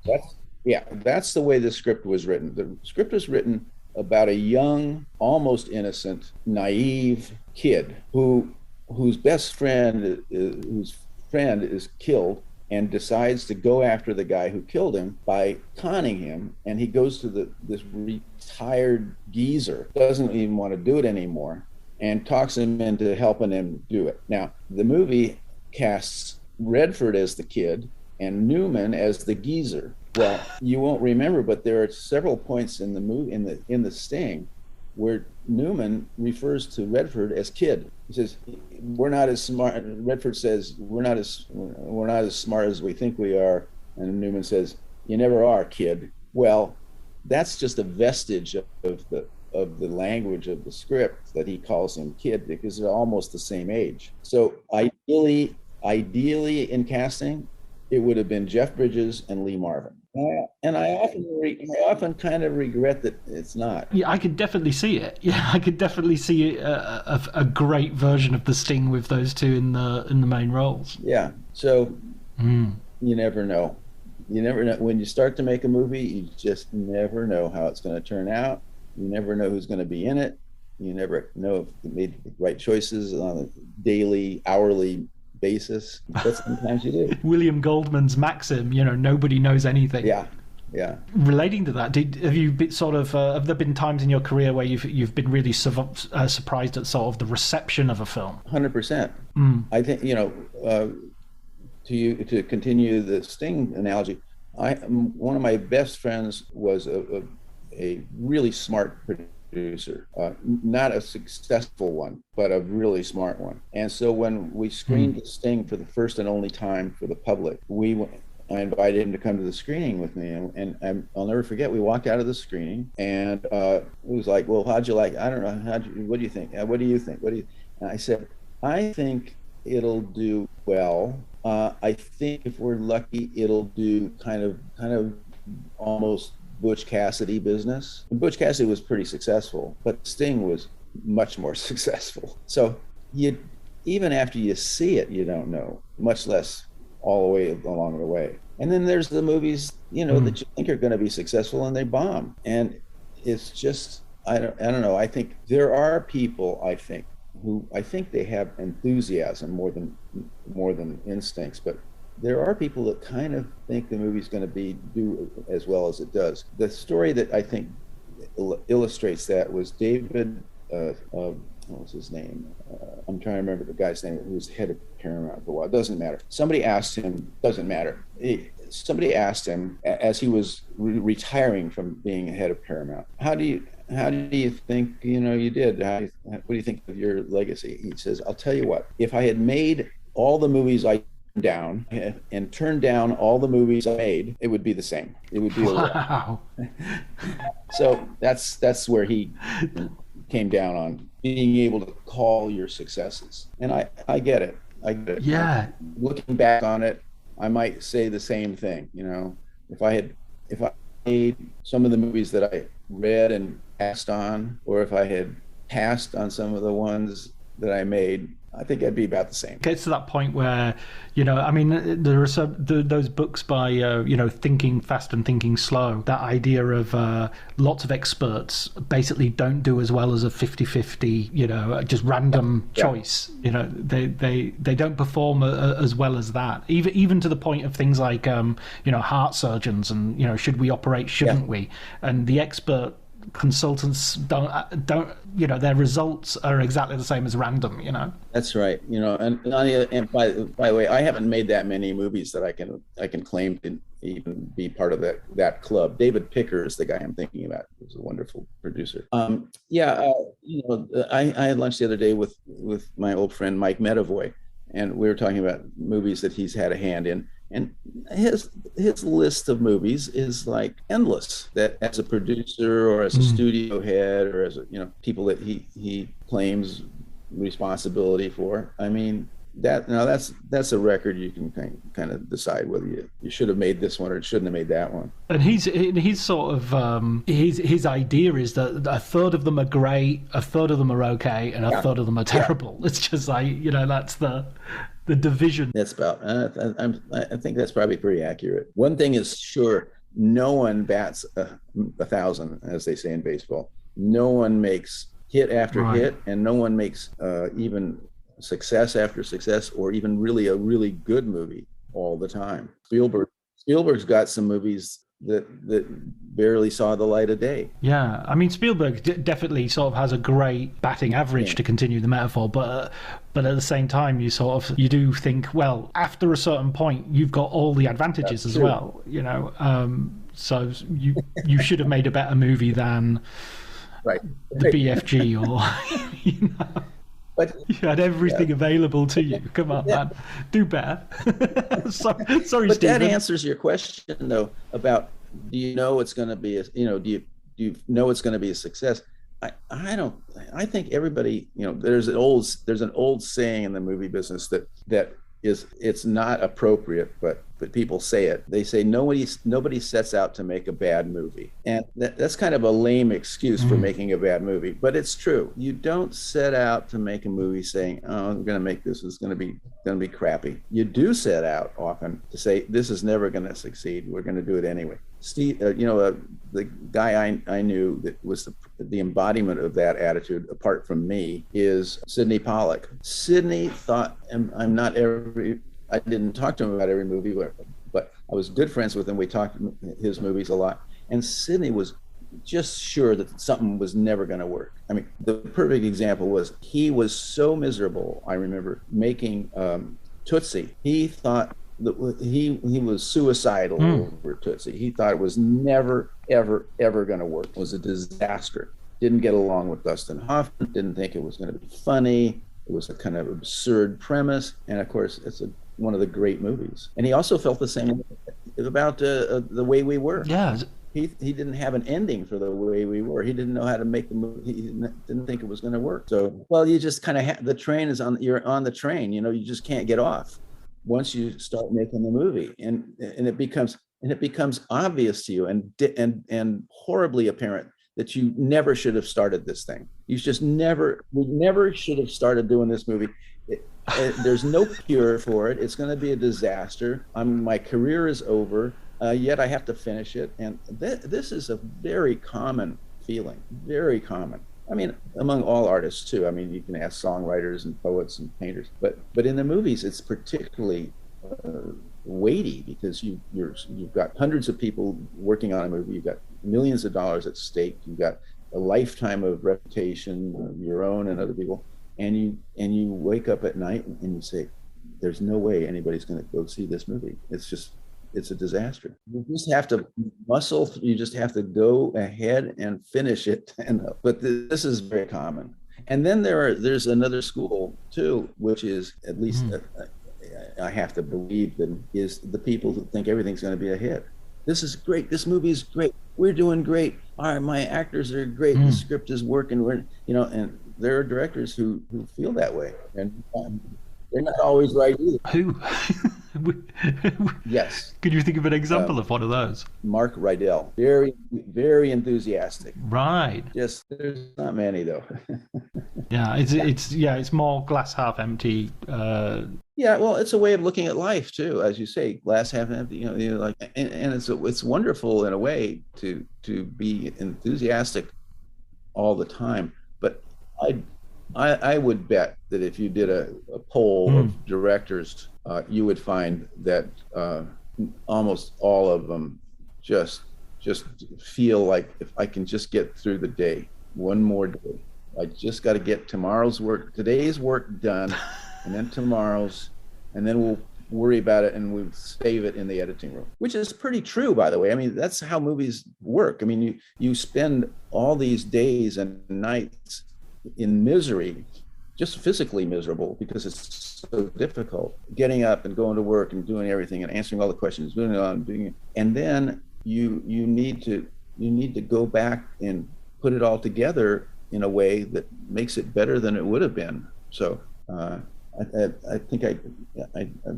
Speaker 7: That's the way the script was written. The script was written about a young, almost innocent, naive kid whose best friend, whose friend is killed, and decides to go after the guy who killed him by conning him. And he goes to this retired geezer, doesn't even want to do it anymore, and talks him into helping him do it. Now, the movie casts Redford as the kid and Newman as the geezer. Well, you won't remember, but there are several points in the movie, in the Sting, where Newman refers to Redford as kid. He says, "We're not as smart." Redford says, "We're not as smart as we think we are." And Newman says, "You never are, kid." Well, that's just a vestige of the language of the script that he calls him kid, because they're almost the same age. So ideally in casting, it would have been Jeff Bridges and Lee Marvin. And I often kind of regret that it's not.
Speaker 6: Yeah, I could definitely see it. Yeah, I could definitely see a great version of The Sting with those two in the main roles.
Speaker 7: Yeah. So you never know. You never know. When you start to make a movie, you just never know how it's going to turn out. You never know who's going to be in it. You never know if you made the right choices on a daily, hourly basis, but sometimes you do.
Speaker 6: William Goldman's maxim, nobody knows anything.
Speaker 7: Yeah.
Speaker 6: Relating to that, have there been times in your career where you've been really surprised at sort of the reception of a film?
Speaker 7: 100%. I think to continue the Sting analogy, one of my best friends was a really smart producer, not a successful one, but a really smart one. And so when we screened The Sting for the first and only time for the public, I invited him to come to the screening with me, and I'll never forget, we walked out of the screening, and it was like, "Well, how'd you like it?" "I don't know. What do you think?" "What do you think?" And I said, "I think it'll do well. I think if we're lucky, it'll do kind of almost Butch Cassidy business." And Butch Cassidy was pretty successful, but Sting was much more successful. So even after you see it, you don't know, much less all the way along the way. And then there's the movies, that you think are going to be successful and they bomb. And it's just, I don't know. I think there are people, who they have enthusiasm more than instincts, but there are people that kind of think the movie's going to do as well as it does. The story that I think illustrates that was David, what was his name? I'm trying to remember the guy's name who was head of Paramount for a while. It doesn't matter. Somebody asked him, somebody asked him as he was retiring from being head of Paramount, how do you think, you did? What do you think of your legacy? He says, "I'll tell you what, if I had made all the movies I down and turned down all the movies I made, it would be the same. It would be wow." So that's where he came down on being able to call your successes. And I get it.
Speaker 6: Yeah.
Speaker 7: Looking back on it, I might say the same thing. If I made some of the movies that I read and passed on, or if I had passed on some of the ones that I made, I think I'd be about the same.
Speaker 6: It gets to that point where, there are those books by, Thinking Fast and Thinking Slow, that idea of lots of experts basically don't do as well as a 50-50, just random choice. They don't perform as well as that, even to the point of things like, heart surgeons and, should we operate, shouldn't we? And the expert consultants don't their results are exactly the same as random.
Speaker 7: That's right. And by the way, I haven't made that many movies that I can claim to even be part of that club. David Picker is the guy I'm thinking about. He's a wonderful producer. I had lunch the other day with my old friend Mike Medavoy, and we were talking about movies that he's had a hand in, and his list of movies is like endless. That as a producer or as a studio head or as people that he claims responsibility for. I mean, that's a record you can kind of decide whether you should have made this one or shouldn't have made that one.
Speaker 6: And he's sort of his idea is that a third of them are great, a third of them are okay, and a third of them are terrible. It's just like that's the division.
Speaker 7: That's about. I think that's probably pretty accurate. One thing is sure: no one bats 1,000, as they say in baseball. No one makes hit after hit, and no one makes even success after success, or even really a really good movie all the time. Spielberg's got some movies that barely saw the light of day.
Speaker 6: Yeah, I mean, Spielberg definitely sort of has a great batting average, to continue the metaphor, but at the same time, you do think, well, after a certain point, you've got all the advantages as well, so you should have made a better movie than the BFG or But you had everything available to you. Come on, man, do better. Sorry,
Speaker 7: but
Speaker 6: Stephen.
Speaker 7: That answers your question though about do you know it's going to be do you know it's going to be a success? I don't. I think everybody there's an old saying in the movie business that it's not appropriate, but people say it. They say nobody sets out to make a bad movie, and that's kind of a lame excuse for making a bad movie, but it's true. You don't set out to make a movie saying, "Oh, I'm going to make this. It's going to be crappy." You do set out often to say, "This is never going to succeed. We're going to do it anyway." Steve, the guy I knew that was the embodiment of that attitude, apart from me, is Sidney Pollack. Sidney thought, and I didn't talk to him about every movie, but I was good friends with him. We talked his movies a lot, and Sidney was just sure that something was never going to work. I mean, the perfect example was he was so miserable. I remember making Tootsie. He thought that he was suicidal over Tootsie. He thought it was never, ever, ever going to work. It was a disaster. Didn't get along with Dustin Hoffman. Didn't think it was going to be funny. It was a kind of absurd premise, and of course, it's one of the great movies. And he also felt the same about The Way We Were.
Speaker 6: Yeah.
Speaker 7: He didn't have an ending for The Way We Were. He didn't know how to make the movie. He didn't think it was going to work. So, well, you just kind of the train is on. You're on the train. You just can't get off once you start making the movie, and it becomes obvious to you and horribly apparent that you never should have started this thing. We never should have started doing this movie. There's no cure for it. It's going to be a disaster. My career is over, yet I have to finish it. And this is a very common feeling, very common. I mean, among all artists too. I mean, you can ask songwriters and poets and painters, but in the movies, it's particularly weighty because you've got hundreds of people working on a movie. You've got millions of dollars at stake. You've got a lifetime of reputation of your own and other people, and you wake up at night and you say, "There's no way anybody's going to go see this movie. It's a disaster." You just have to muscle. You just have to go ahead and finish it. But this is very common. And then there's another school too, which is at least I have to believe that is the people who think everything's going to be a hit. This is great. This movie is great. We're doing great. My actors are great. The script is working. And there are directors who feel that way, and they're not always right either.
Speaker 6: Who?
Speaker 7: Yes.
Speaker 6: Could you think of an example of one of those?
Speaker 7: Mark Rydell. Very, very enthusiastic.
Speaker 6: Right.
Speaker 7: Yes. There's not many though.
Speaker 6: Yeah. It's more glass half empty.
Speaker 7: Yeah, well, it's a way of looking at life too, as you say, glass half empty. And it's wonderful in a way to be enthusiastic all the time. But I would bet that if you did a poll of directors, you would find that almost all of them just feel like if I can just get through the day, one more day, I just got to get today's work done. And then tomorrow's, and then we'll worry about it and we'll save it in the editing room, which is pretty true, by the way. I mean, that's how movies work. I mean, you, you spend all these days and nights in misery just physically miserable because it's so difficult getting up and going to work and doing everything and answering all the questions, doing it on doing it. And then you need to go back and put it all together in a way that makes it better than it would have been. So I think I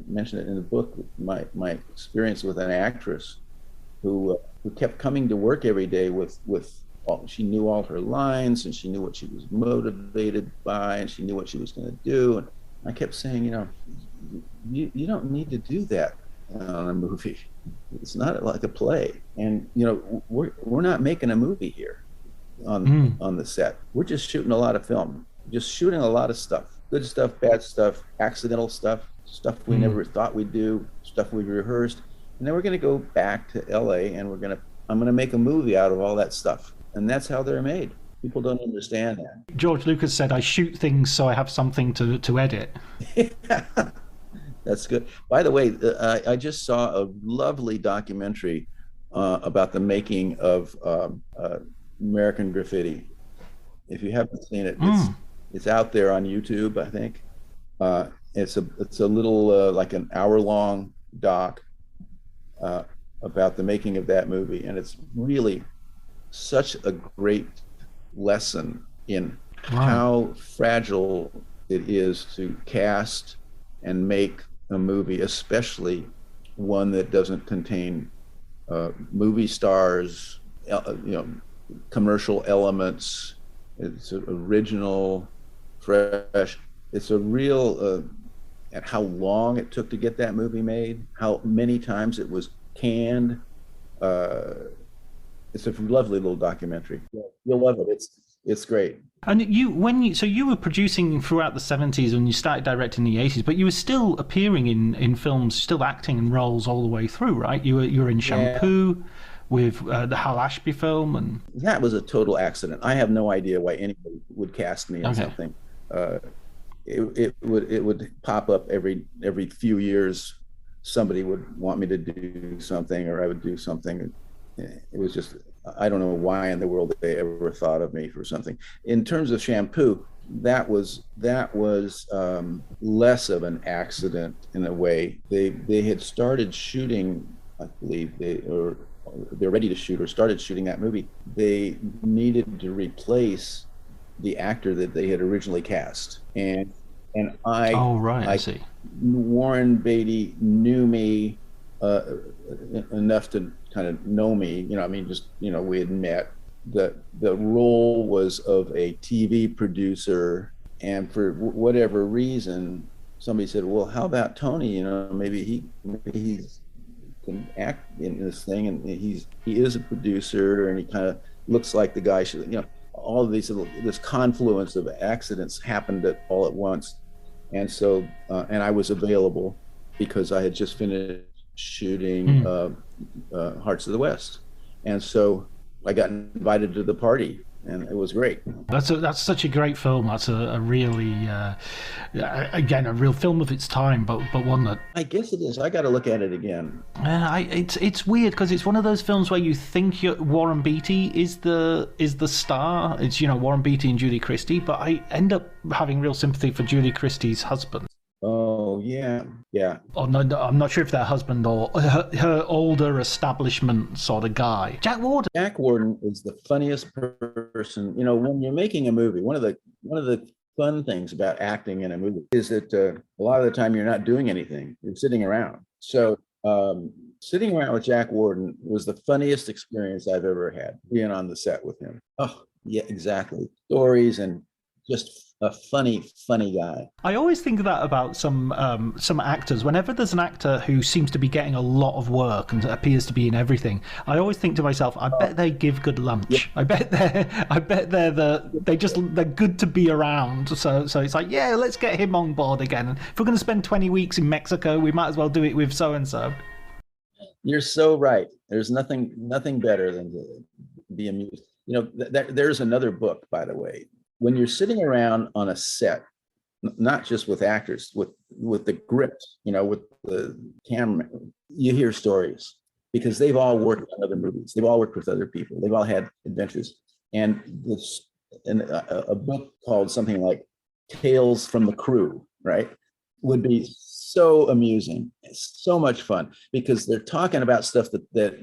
Speaker 7: mentioned it in the book, my experience with an actress who kept coming to work every day with she knew all her lines, and she knew what she was motivated by, and she knew what she was going to do. And I kept saying, you don't need to do that on a movie. It's not like a play. And we're not making a movie here on the set. We're just shooting a lot of film, just shooting a lot of stuff, good stuff, bad stuff, accidental stuff we never thought we'd do, stuff we rehearsed. And then we're going to go back to LA, and I'm going to make a movie out of all that stuff. And that's how they're made. People don't understand that.
Speaker 6: George Lucas said, I shoot things so I have something to edit.
Speaker 7: That's good. By the way, I just saw a lovely documentary about the making of American Graffiti. If you haven't seen it, it's out there on YouTube, I think. It's a little like an hour-long doc about the making of that movie, and it's really such a great lesson in how fragile it is to cast and make a movie, especially one that doesn't contain movie stars, commercial elements. It's original, fresh. It's a real and how long it took to get that movie made, how many times it was canned. It's a lovely little documentary. You'll love it. It's great.
Speaker 6: And you were producing throughout the 70s and you started directing in the 80s, but you were still appearing in films, still acting in roles all the way through, right? You were in Shampoo with the Hal Ashby film, and
Speaker 7: that was a total accident. I have no idea why anybody would cast me in something. It would pop up every few years. Somebody would want me to do something, or I would do something. It was just, I don't know why in the world they ever thought of me for something. In terms of Shampoo, that was less of an accident in a way. They had started shooting, I believe they're ready to shoot or started shooting that movie. They needed to replace the actor that they had originally cast, and I see. Warren Beatty knew me enough to kind of know me, we had met. The role was of a TV producer, and for whatever reason, somebody said, well, how about Tony? Maybe he can act in this thing, and he is a producer, and he kind of looks like the guy should, all of this confluence of accidents happened all at once. And so, and I was available because I had just finished shooting Hearts of the West. And so I got invited to the party, and it was great.
Speaker 6: That's such a great film. That's a really, again, a real film of its time, but one that...
Speaker 7: I guess it is. I got to look at it again.
Speaker 6: It's weird because it's one of those films where you think Warren Beatty is the star. It's, Warren Beatty and Judy Christie, but I end up having real sympathy for Judy Christie's husband.
Speaker 7: Oh, yeah.
Speaker 6: Oh, no, I'm not sure if they're husband or her older establishment sort of guy. Jack Warden.
Speaker 7: Jack Warden is the funniest person. When you're making a movie, one of the fun things about acting in a movie is that a lot of the time you're not doing anything. You're sitting around. So sitting around with Jack Warden was the funniest experience I've ever had, being on the set with him. Oh, yeah, exactly. Stories and just a funny guy.
Speaker 6: I always think that about some actors. Whenever there's an actor who seems to be getting a lot of work and appears to be in everything, I always think to myself, I bet they give good lunch. Yeah. I bet they're good to be around. So it's like, yeah, let's get him on board again. If we're going to spend 20 weeks in Mexico, we might as well do it with so and so.
Speaker 7: You're so right. There's nothing better than to be amused. There's another book, by the way. When you're sitting around on a set, not just with actors, with the grip, with the camera, you hear stories because they've all worked on other movies. They've all worked with other people. They've all had adventures. And a book called something like tales from the crew, right, would be so amusing. It's so much fun because they're talking about stuff they're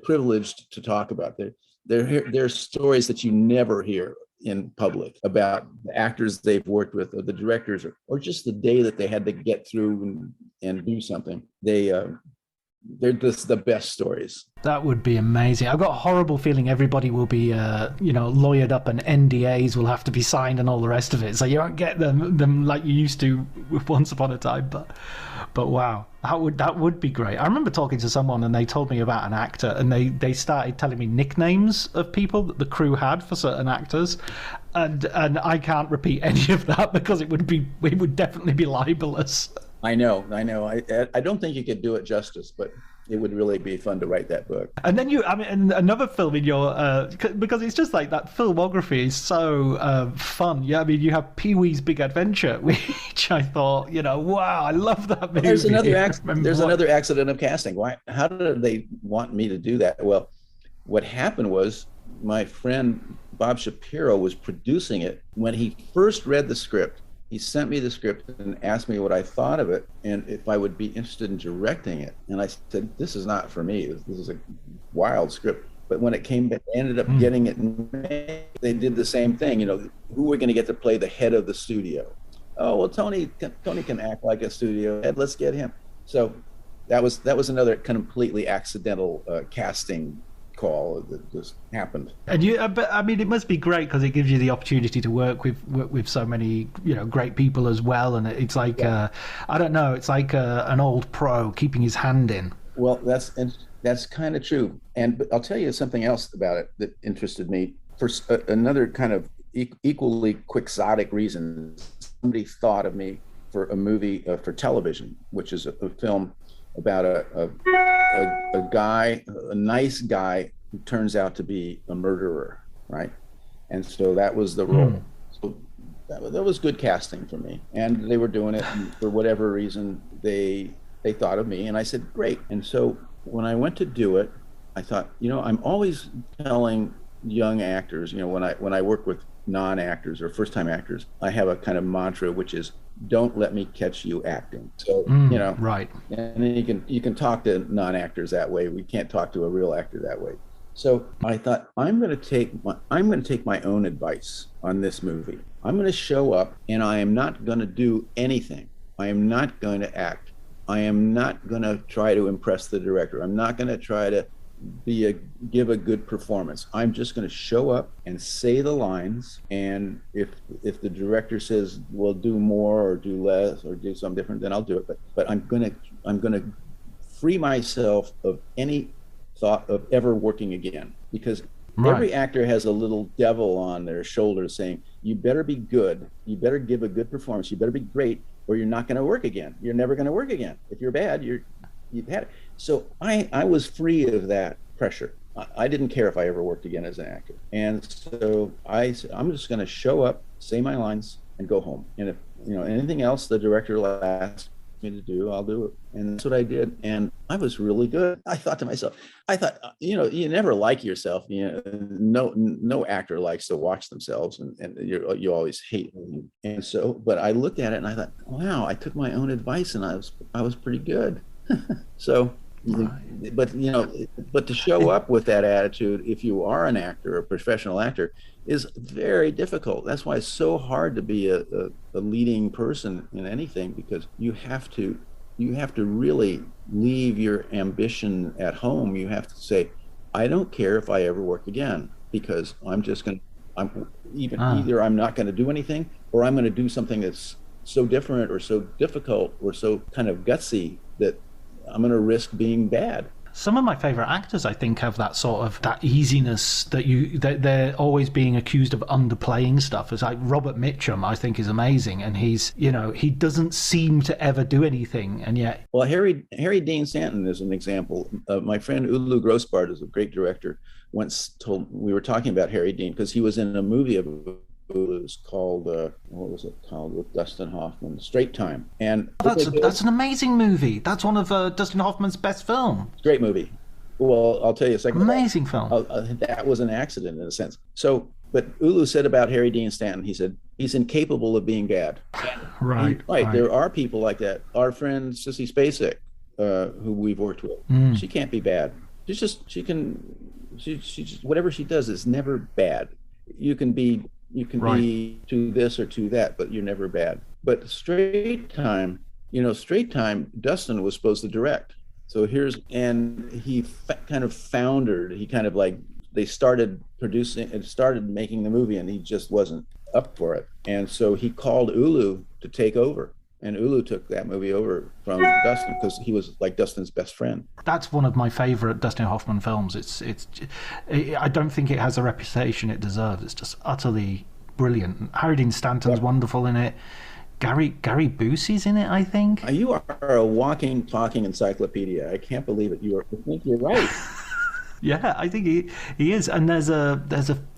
Speaker 7: privileged to talk about. They're stories that you never hear in public about the actors they've worked with or the directors or just the day that they had to get through and do something. They're just the best stories.
Speaker 6: That would be amazing. I've got a horrible feeling everybody will be, lawyered up and NDAs will have to be signed and all the rest of it. So you won't get them like you used to once upon a time. But wow, that would be great. I remember talking to someone and they told me about an actor and they started telling me nicknames of people that the crew had for certain actors. And I can't repeat any of that because it would definitely be libelous.
Speaker 7: I know. I don't think you could do it justice, but it would really be fun to write that book.
Speaker 6: And then and another film in your, because it's just like that filmography is so fun. Yeah, I mean, you have Pee-wee's Big Adventure, which I thought, wow, I love that movie.
Speaker 7: There's another accident of casting. Why? How did they want me to do that? Well, what happened was my friend Bob Shapiro was producing it. When he first read the script, he sent me the script and asked me what I thought of it and if I would be interested in directing it. And I said, this is not for me. This is a wild script. But when it came back, I ended up getting it made. They did the same thing. Who we're going to get to play the head of the studio? Oh, well, Tony can act like a studio head. Let's get him. So that was another completely accidental casting call that just happened. And
Speaker 6: it must be great because it gives you the opportunity to work with so many great people as well, and it's like I don't know, it's like an old pro keeping his hand in.
Speaker 7: Well, that's kind of true. But I'll tell you something else about it that interested me for another kind of equally quixotic reason. Somebody thought of me for a movie for television, which is a film about a guy, a nice guy who turns out to be a murderer, right? And so that was the role. So that was good casting for me. And they were doing it, and for whatever reason, they thought of me, and I said, great. And so when I went to do it, I thought, I'm always telling young actors, when I work with non-actors or first-time actors, I have a kind of mantra, which is, don't let me catch you acting. So,
Speaker 6: right.
Speaker 7: And then you can talk to non-actors that way. We can't talk to a real actor that way. So I thought, I'm going to take my own advice on this movie. I'm going to show up and I am not going to do anything. I am not going to act. I am not going to try to impress the director. I'm not going to try to give a good performance. I'm just going to show up and say the lines, and if the director says, well, do more or do less or do something different, then I'll do it. But I'm going to free myself of any thought of ever working again, because every actor has a little devil on their shoulder saying, you better be good, you better give a good performance, you better be great, or you're not going to work again. You're never going to work again. If you're bad, you've had it. So I was free of that pressure. I didn't care if I ever worked again as an actor. And so I'm just going to show up, say my lines, and go home. And if anything else the director will ask me to do, I'll do it. And that's what I did. And I was really good. I thought to myself, you never like yourself. No actor likes to watch themselves, and you always hate them. And so, but I looked at it and I thought, wow, I took my own advice and I was pretty good. So, but to show up with that attitude, if you are an actor, a professional actor, is very difficult. That's why it's so hard to be a leading person in anything, because you have to really leave your ambition at home. You have to say, I don't care if I ever work again, because either I'm not going to do anything, or I'm going to do something that's so different or so difficult or so kind of gutsy that I'm going to risk being bad.
Speaker 6: Some of my favorite actors, I think, have that sort of that easiness that they're always being accused of underplaying stuff. It's like Robert Mitchum, I think, is amazing, and he doesn't seem to ever do anything, and yet. Well,
Speaker 7: Harry Dean Stanton is an example. My friend Ulu Grossbart is a great director. Once we were talking about Harry Dean because he was in a movie of Hulu's called what was it called, with Dustin Hoffman, Straight Time. And
Speaker 6: that's an amazing movie. That's one of Dustin Hoffman's best films.
Speaker 7: Great movie. Well, I'll tell you a second.
Speaker 6: Amazing film.
Speaker 7: That was an accident in a sense. So But Ulu said about Harry Dean Stanton, he said, he's incapable of being bad.
Speaker 6: Right.
Speaker 7: There are people like that. Our friend Sissy Spacek, who we've worked with, she can't be bad. She just, whatever she does is never bad. You can be to this or to that, but you're never bad. But Straight Time, Dustin was supposed to direct. So he kind of foundered. He kind of they started producing and started making the movie, and he just wasn't up for it. And so he called Ulu to take over. And Ulu took that movie over from Dustin because he was like Dustin's best friend.
Speaker 6: That's one of my favorite Dustin Hoffman films. I don't think it has the reputation it deserves. It's just utterly brilliant. Harry Dean Stanton's wonderful in it. Gary Busey's in it, I think.
Speaker 7: You are a walking, talking encyclopedia. I can't believe it. I think you're right.
Speaker 6: Yeah, I think he is. And there's a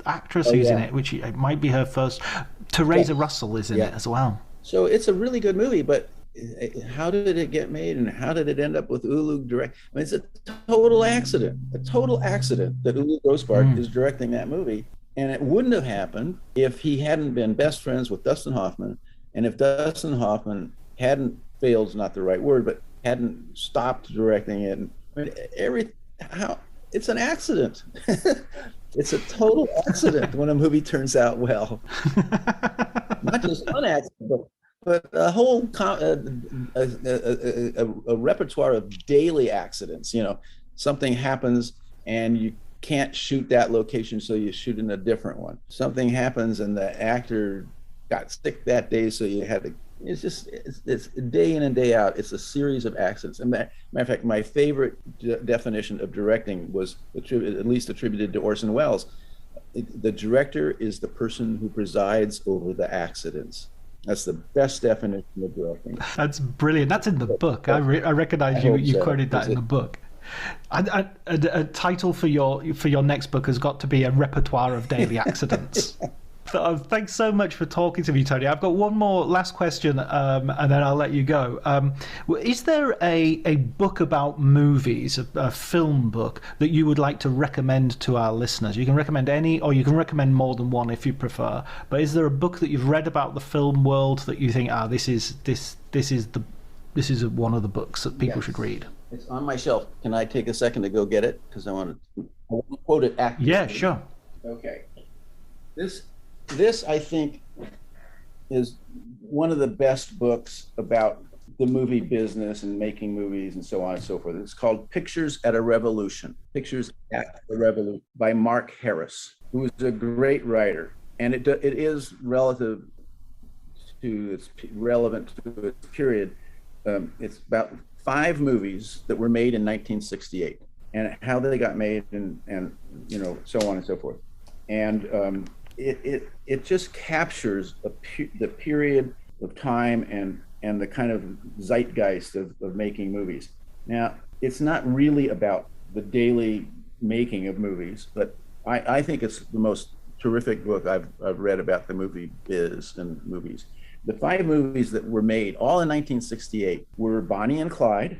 Speaker 6: actress who's in it, which it might be her first. Teresa Russell is in it as well.
Speaker 7: So it's a really good movie, but how did it get made, and how did it end up with Ulu direct? I mean, it's a total accident that Ulu Grossbart is directing that movie. And it wouldn't have happened if he hadn't been best friends with Dustin Hoffman, and if Dustin Hoffman hadn't failed, is not the right word, but hadn't stopped directing it. It's an accident. It's a total accident when a movie turns out well. Not just one accident, but a whole a repertoire of daily accidents. Something happens and you can't shoot that location, so you shoot in a different one. Something happens and the actor got sick that day, so you had to. It's day in and day out. It's a series of accidents. And matter of fact, my favorite definition of directing was at least attributed to Orson Welles. The director is the person who presides over the accidents. That's the best definition of directing.
Speaker 6: That's brilliant. That's in the book. I recognize you quoted that in the book. A title for your next book has got to be A Repertoire of Daily Accidents. Thanks so much for talking to me, Tony. I've got one more last question, and then I'll let you go. Is there a book about movies, a film book, that you would like to recommend to our listeners? You can recommend any, or you can recommend more than one if you prefer. But is there a book that you've read about the film world that you think, this is one of the books that people should read?
Speaker 7: It's on my shelf. Can I take a second to go get it? Because I want to quote it accurately.
Speaker 6: Yeah, sure.
Speaker 7: Okay. This, I think, is one of the best books about the movie business and making movies and so on and so forth. It's called Pictures at a Revolution. Pictures at a Revolution by Mark Harris, who is a great writer. And it is relevant to its period. It's about 5 movies that were made in 1968 and how they got made and so on and so forth. And it just captures the period of time and the kind of zeitgeist of making movies. Now, it's not really about the daily making of movies, but I think it's the most terrific book I've read about the movie biz and movies. The 5 movies that were made, all in 1968, were Bonnie and Clyde,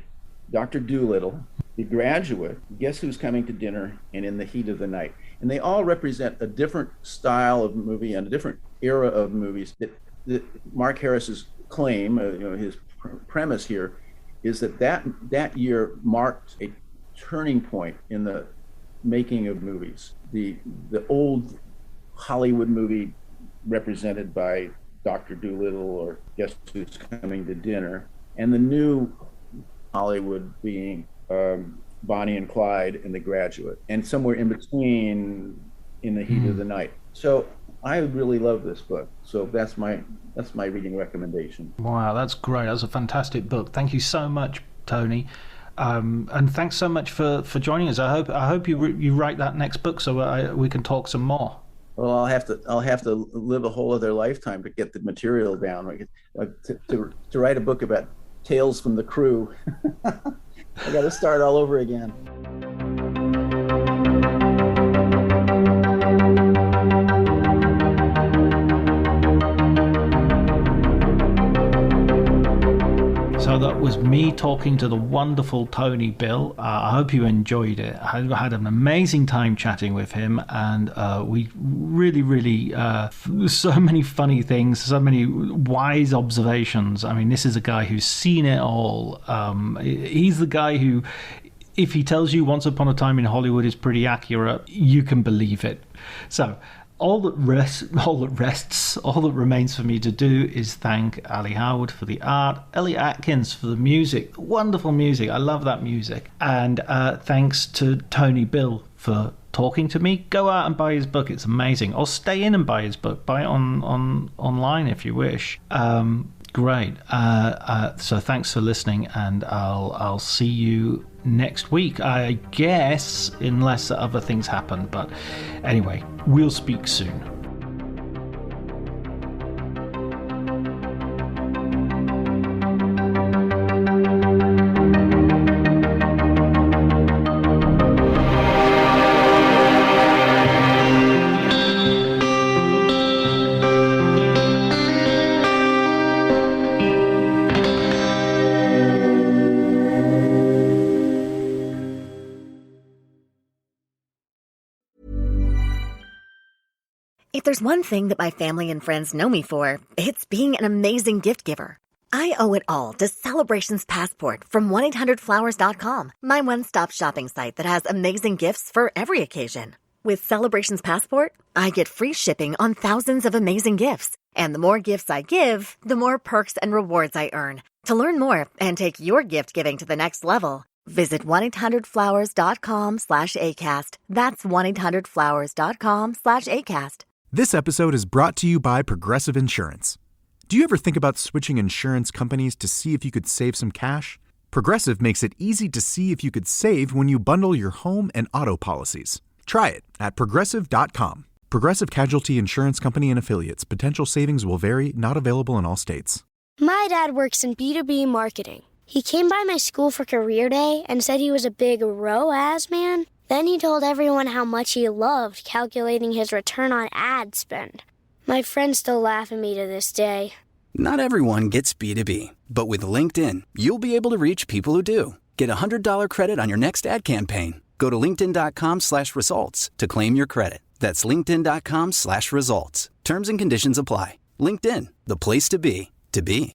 Speaker 7: Dr. Dolittle, The Graduate, Guess Who's Coming to Dinner, and In the Heat of the Night. And they all represent a different style of movie and a different era of movies. That Mark Harris's claim, his premise here, is that year marked a turning point in the making of movies. The old Hollywood movie represented by Dr. Dolittle or Guess Who's Coming to Dinner, and the new Hollywood being Bonnie and Clyde and The Graduate, and somewhere in between, In the Heat of the Night. So I really love this book. So that's my reading recommendation.
Speaker 6: Wow, that's great. That's a fantastic book. Thank you so much, Tony. And thanks so much for joining us. I hope you write that next book so we can talk some more.
Speaker 7: Well, I'll have to live a whole other lifetime to get the material down. To write a book about Tales from the Crew. I got to start all over again.
Speaker 6: So that was me talking to the wonderful Tony Bill. I hope you enjoyed it. I had an amazing time chatting with him, and we really, so many funny things, so many wise observations. I mean, this is a guy who's seen it all. He's the guy who, if he tells you Once Upon a Time in Hollywood is pretty accurate, you can believe it. So all that remains for me to do is thank Ali Howard for the art, Ellie Atkins for the music, wonderful music, I love that music, and thanks to Tony Bill for talking to me. Go out and buy his book, it's amazing, or stay in and buy his book, buy it online if you wish. Great. So thanks for listening, and I'll see you next week, I guess, unless other things happen. But anyway, we'll speak soon.
Speaker 9: If there's one thing that my family and friends know me for, it's being an amazing gift giver. I owe it all to Celebrations Passport from 1-800-Flowers.com, my one-stop shopping site that has amazing gifts for every occasion. With Celebrations Passport, I get free shipping on thousands of amazing gifts. And the more gifts I give, the more perks and rewards I earn. To learn more and take your gift giving to the next level, visit 1-800-Flowers.com/ACAST. That's 1-800-Flowers.com/ACAST.
Speaker 10: This episode is brought to you by Progressive Insurance. Do you ever think about switching insurance companies to see if you could save some cash? Progressive makes it easy to see if you could save when you bundle your home and auto policies. Try it at Progressive.com. Progressive Casualty Insurance Company and Affiliates. Potential savings will vary, not available in all states.
Speaker 4: My dad works in B2B marketing. He came by my school for career day and said he was a big ROAS man. Then he told everyone how much he loved calculating his return on ad spend. My friends still laugh at me to this day.
Speaker 5: Not everyone gets B2B, but with LinkedIn, you'll be able to reach people who do. Get a $100 credit on your next ad campaign. Go to linkedin.com/results to claim your credit. That's linkedin.com/results. Terms and conditions apply. LinkedIn, the place to be, to be.